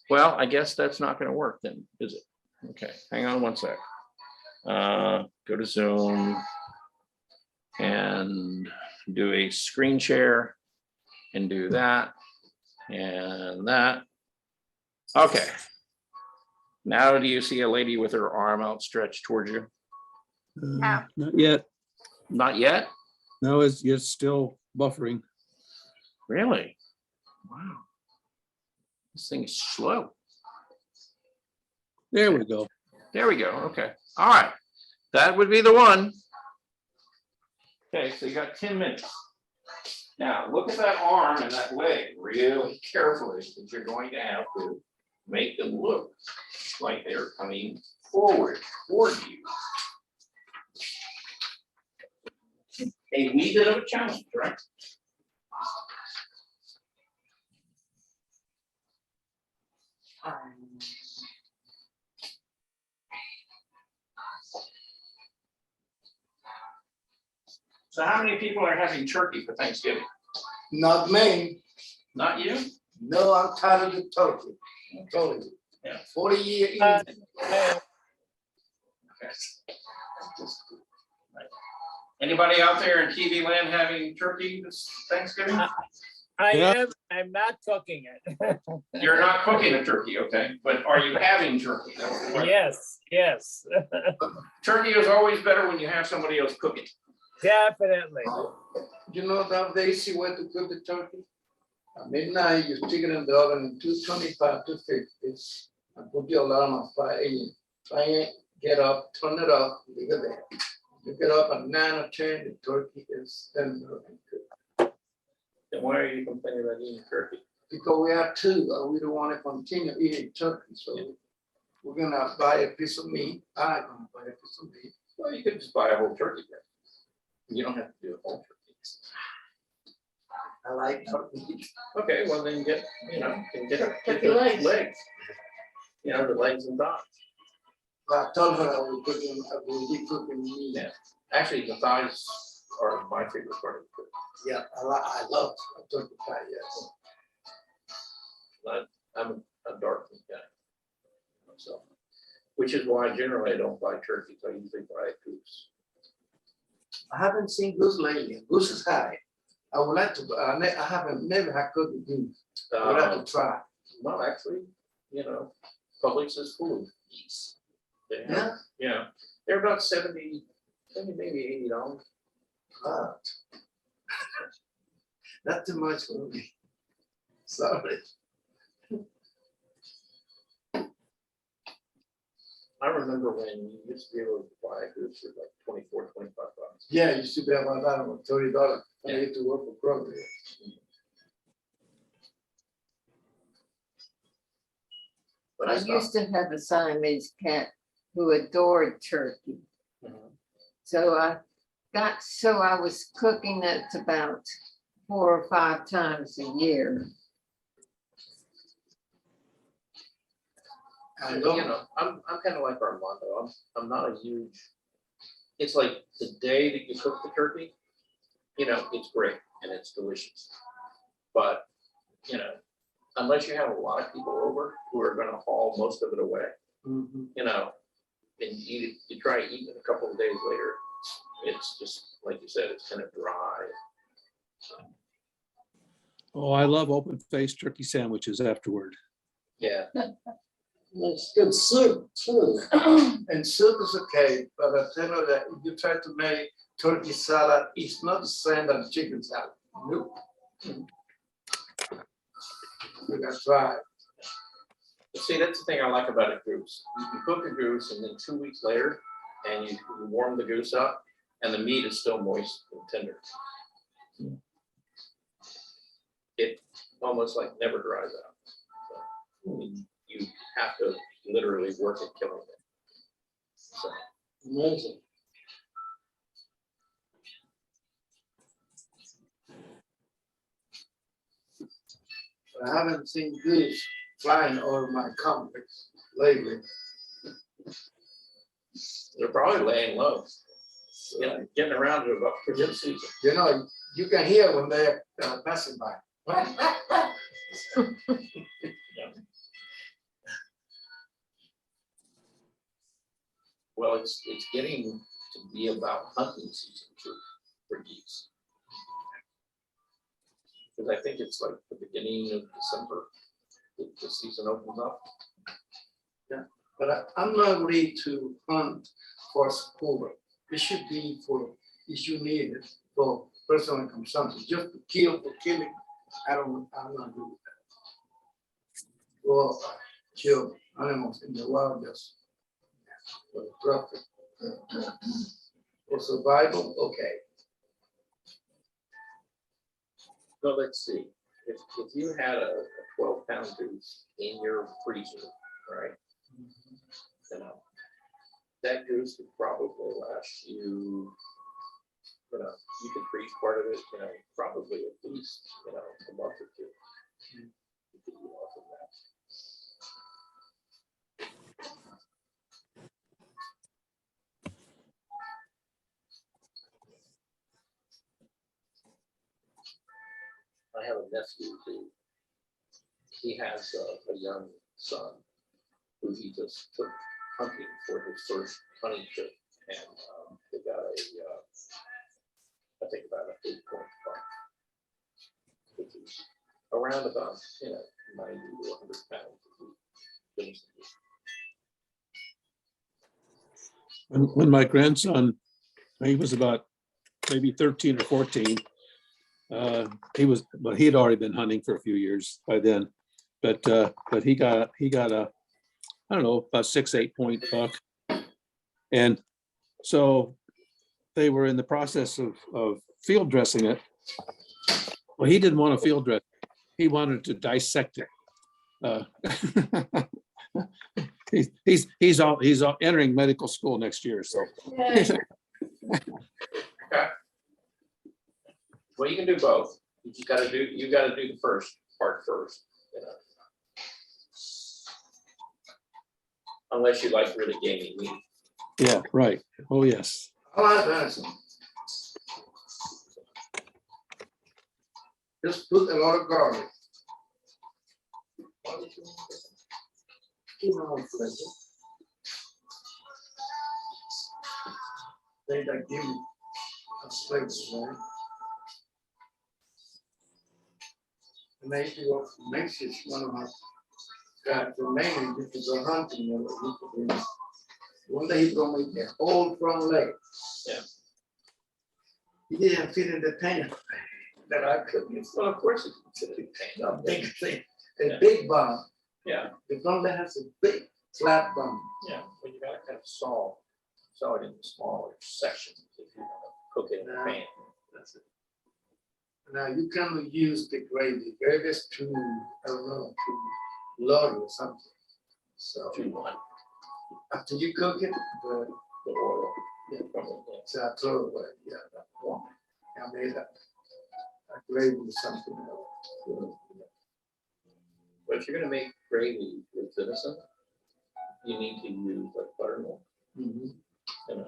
Well, I guess that's not going to work then, is it? Okay, hang on one sec. Go to Zoom and do a screen share and do that and that. Okay. Now do you see a lady with her arm outstretched towards you? No. Not yet. Not yet? No, it's still buffering. Really? Wow. This thing is slow. There we go. There we go. Okay. All right. That would be the one. Okay, so you got 10 minutes. Now look at that arm and that leg really carefully, because you're going to have to make them look like they're coming forward toward you. A wee bit of a challenge, right? So how many people are having turkey for Thanksgiving? Not me. Not you? No, I'm tired of the turkey. I told you. Yeah. 40-year. Anybody out there in TV land having turkey this Thanksgiving? Yeah. I'm not cooking it. You're not cooking a turkey, okay, but are you having turkey? Yes, yes, Turkey is always better when you have somebody else cooking. definitely. You know that the easy way to cook the turkey? At midnight, you stick it in the oven in 225, 250. And put your alarm at 5 a.m. Try it, get up, turn it off, leave it there. You get up at 9 or 10, the turkey is tender and good. Then why are you complaining about eating turkey? Because we have two, we don't want to continue eating turkey, so we're gonna buy a piece of meat. I'm gonna buy a piece of meat. Well, you could just buy a whole turkey then. You don't have to do a whole turkey. I like turkey. Okay, well then get, get Turkey the legs. legs. You know, the legs and thighs. I told her I would be cooking meat. Yeah. Actually, the thighs are my favorite part of the turkey. Yeah, I love turkey pie, yes. But I'm a dark meat guy. So, which is why generally I don't buy turkeys. I usually buy a goose. I haven't seen goose lately. Goose is high. I would like to, I haven't never had cooked goose. I would like to try. Well, actually, Publix is full of geese. They have- Yeah, they're about 70, maybe $80. But not too much for me. Sorry. I remember when you used to be able to buy a goose for like $24, $25. Yeah, you should be about that, about $30. I Yeah. used to work for Kroger. But I stopped. used to have a Siamese cat who adored turkey. Mhm. So I was cooking it about 4 or 5 times a year. And I'm kind of like Armando. I'm not a huge. It's like the day that you cook the turkey, it's great and it's delicious. But, unless you have a lot of people over who are gonna haul most of it away, Mhm. and you try eating it a couple of days later, it's just, like you said, it's kind of dry. Oh, I love open-faced turkey sandwiches afterward. Yeah. It's good soup too. And soup is okay, but I tell you that if you try to make turkey salad, it's not the same as chicken salad. Nope. You gotta try it. See, that's the thing I like about a goose. You can cook a goose and then 2 weeks later, and you warm the goose up and the meat is still moist and tender. It almost like never dries out. So, you have to literally work at killing it. So, Amazing. I haven't seen goose flying over my complex lately. they're probably laying low. Getting around to about for this season. You know, you can hear when they're passing by. Well, it's getting to be about hunting season for geese. Because I think it's like the beginning of December, the season opens up. But I'm not ready to hunt for sport. It should be for, if you need it, for personal consumption, just to kill for killing. I'm not doing that. Well, kill animals in the wild just for the profit. For survival, okay. So let's see, if you had a 12-pound goose in your freezer, right? You know, that goose would probably last you, you know, you could freeze part of it, you know, probably at least, you know, a month or two. You could eat off of that. I have a nephew who, he has a young son who he just took hunting for his first hunting trip, and they got I think about a 8-point buck, which is around about, you know, 90 to 100 pounds. When my grandson, he was about maybe 13 or 14, he had already been hunting for a few years by then, but he got a, I don't know, about 6-8 point buck. And so they were in the process of field dressing it. Well, he didn't want to field dress. He wanted to dissect it. He's all entering medical school next year, so. Yeah. Well, you can do both. You gotta do the first part first, you know. Unless you like really gamey meat. Yeah, right. Oh, yes. I like venison. Just put a lot of garlic. Keep it on flavor. They like give me a flavor, right? And they used to go from Mexico, one of my guys from Maine, used to go hunting. You know, one day he brought me the whole front leg. Yeah. He didn't fit in the tank that I couldn't. Well, of course it's a big pain. A big thing, a big bun. Yeah, The front leg has a big flat bun. yeah, when you gotta kind of saw it into smaller sections if you want to cook it in the pan. That's it. Now you can use the gravy. Gravy is too, I don't know, too low or something. So Too much, after you cook it, the oil. Yeah. From it, yeah. so I throw it away. Yeah, that one. I made a gravy with something else. But if you're gonna make gravy with venison, you need to use like buttermilk, Mhm. and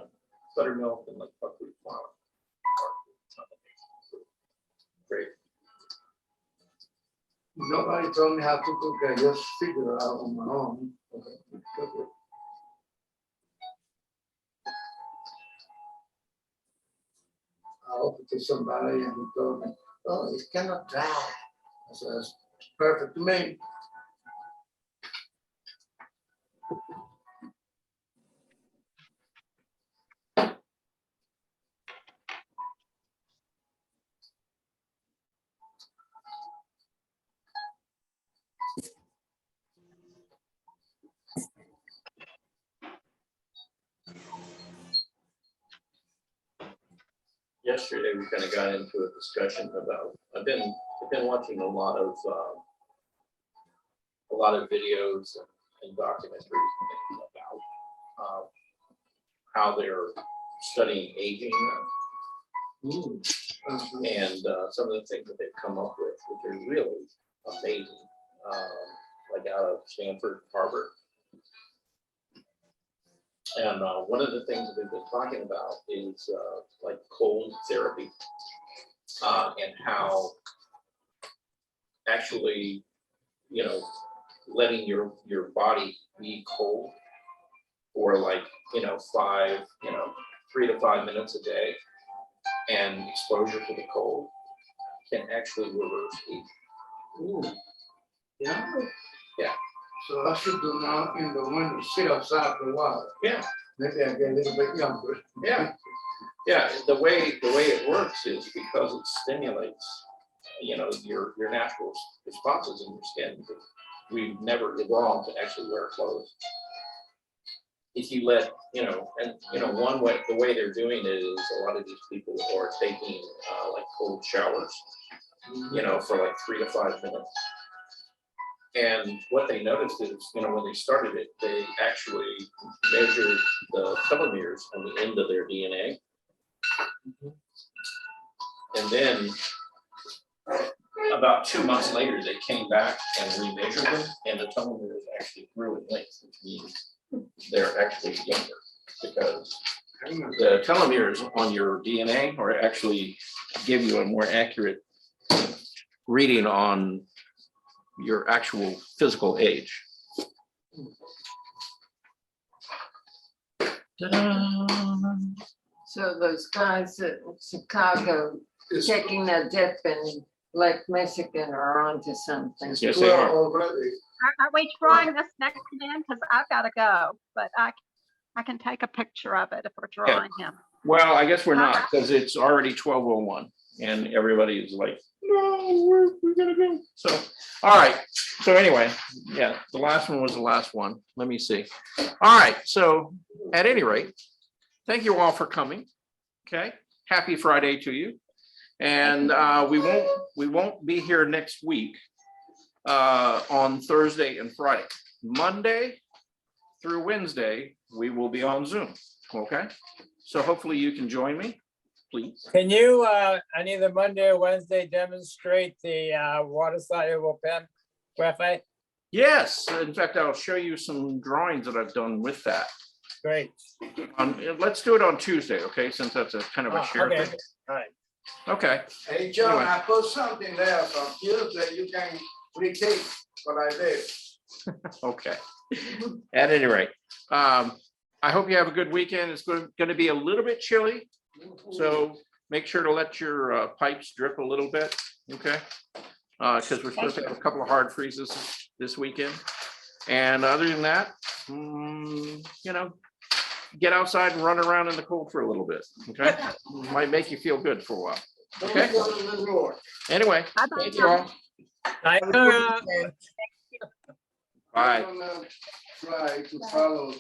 buttermilk and like buckwheat flour. Great. Nobody told me how to cook. I just figured it out on my own. Cook it. I offered to somebody and he told me, oh, it's kind of dry. I said, it's perfect to me. yesterday, we kind of got into a discussion about, I've been watching a lot of videos and documentaries and things about how they're studying aging and some of the things that they've come up with, which are really amazing, like out of Stanford, Harvard. And one of the things that they've been talking about is like cold therapy and how actually, you know, letting your body be cold for like, 3 to 5 minutes a day and exposure to the cold can actually reverse aging. Ooh. Yeah? Yeah. So I should do now in the winter, sit outside for a while. Yeah. Maybe I get a little bit younger. Yeah. Yeah, the way it works is because it stimulates, your natural responses in your skin. We've never evolved to actually wear clothes. If you let, one way, the way they're doing it is a lot of these people are taking like cold showers, for like 3 to 5 minutes. And what they noticed is, when they started it, they actually measured the telomeres on the end of their DNA. And then about 2 months later, they came back and remeasured them, and the telomeres actually grew in length, which means they're actually younger, because the telomeres on your DNA are actually give you a more accurate reading on your actual physical age. So those guys at Chicago taking a dip in Lake Michigan are onto something. Yes, they are. Already. Are we trying this next man? Because I've got to go, but I can take a picture of it if we're drawing him. Well, I guess we're not, because it's already 12:01 and everybody is like, no, we're gonna go. So, all right. So anyway, yeah, the last one was the last one. Let me see. All right. So at any rate, thank you all for coming. Okay. Happy Friday to you. And we won't be here next week on Thursday and Friday. Monday through Wednesday, we will be on Zoom. Okay. So hopefully you can join me, please. Can you, on either Monday or Wednesday, demonstrate the water soluble pen graphite? Yes, in fact, I'll show you some drawings that I've done with that. Great. Let's do it on Tuesday, okay, since that's a kind of a shared Okay. thing. All right. Okay, Hey, John, Anyway. I put something there from Tuesday, you can retake what I did. okay. At any rate, I hope you have a good weekend. It's going to be a little bit chilly, so make sure to let your pipes drip a little bit, okay? Because we're supposed to have a couple of hard freezes this weekend. And other than that, get outside and run around in the cold for a little bit, okay? Might make you feel good for a while. Okay. Don't go to the Lord. Anyway, Bye-bye. thank you all. Sayonara. Bye. I'm gonna try to follow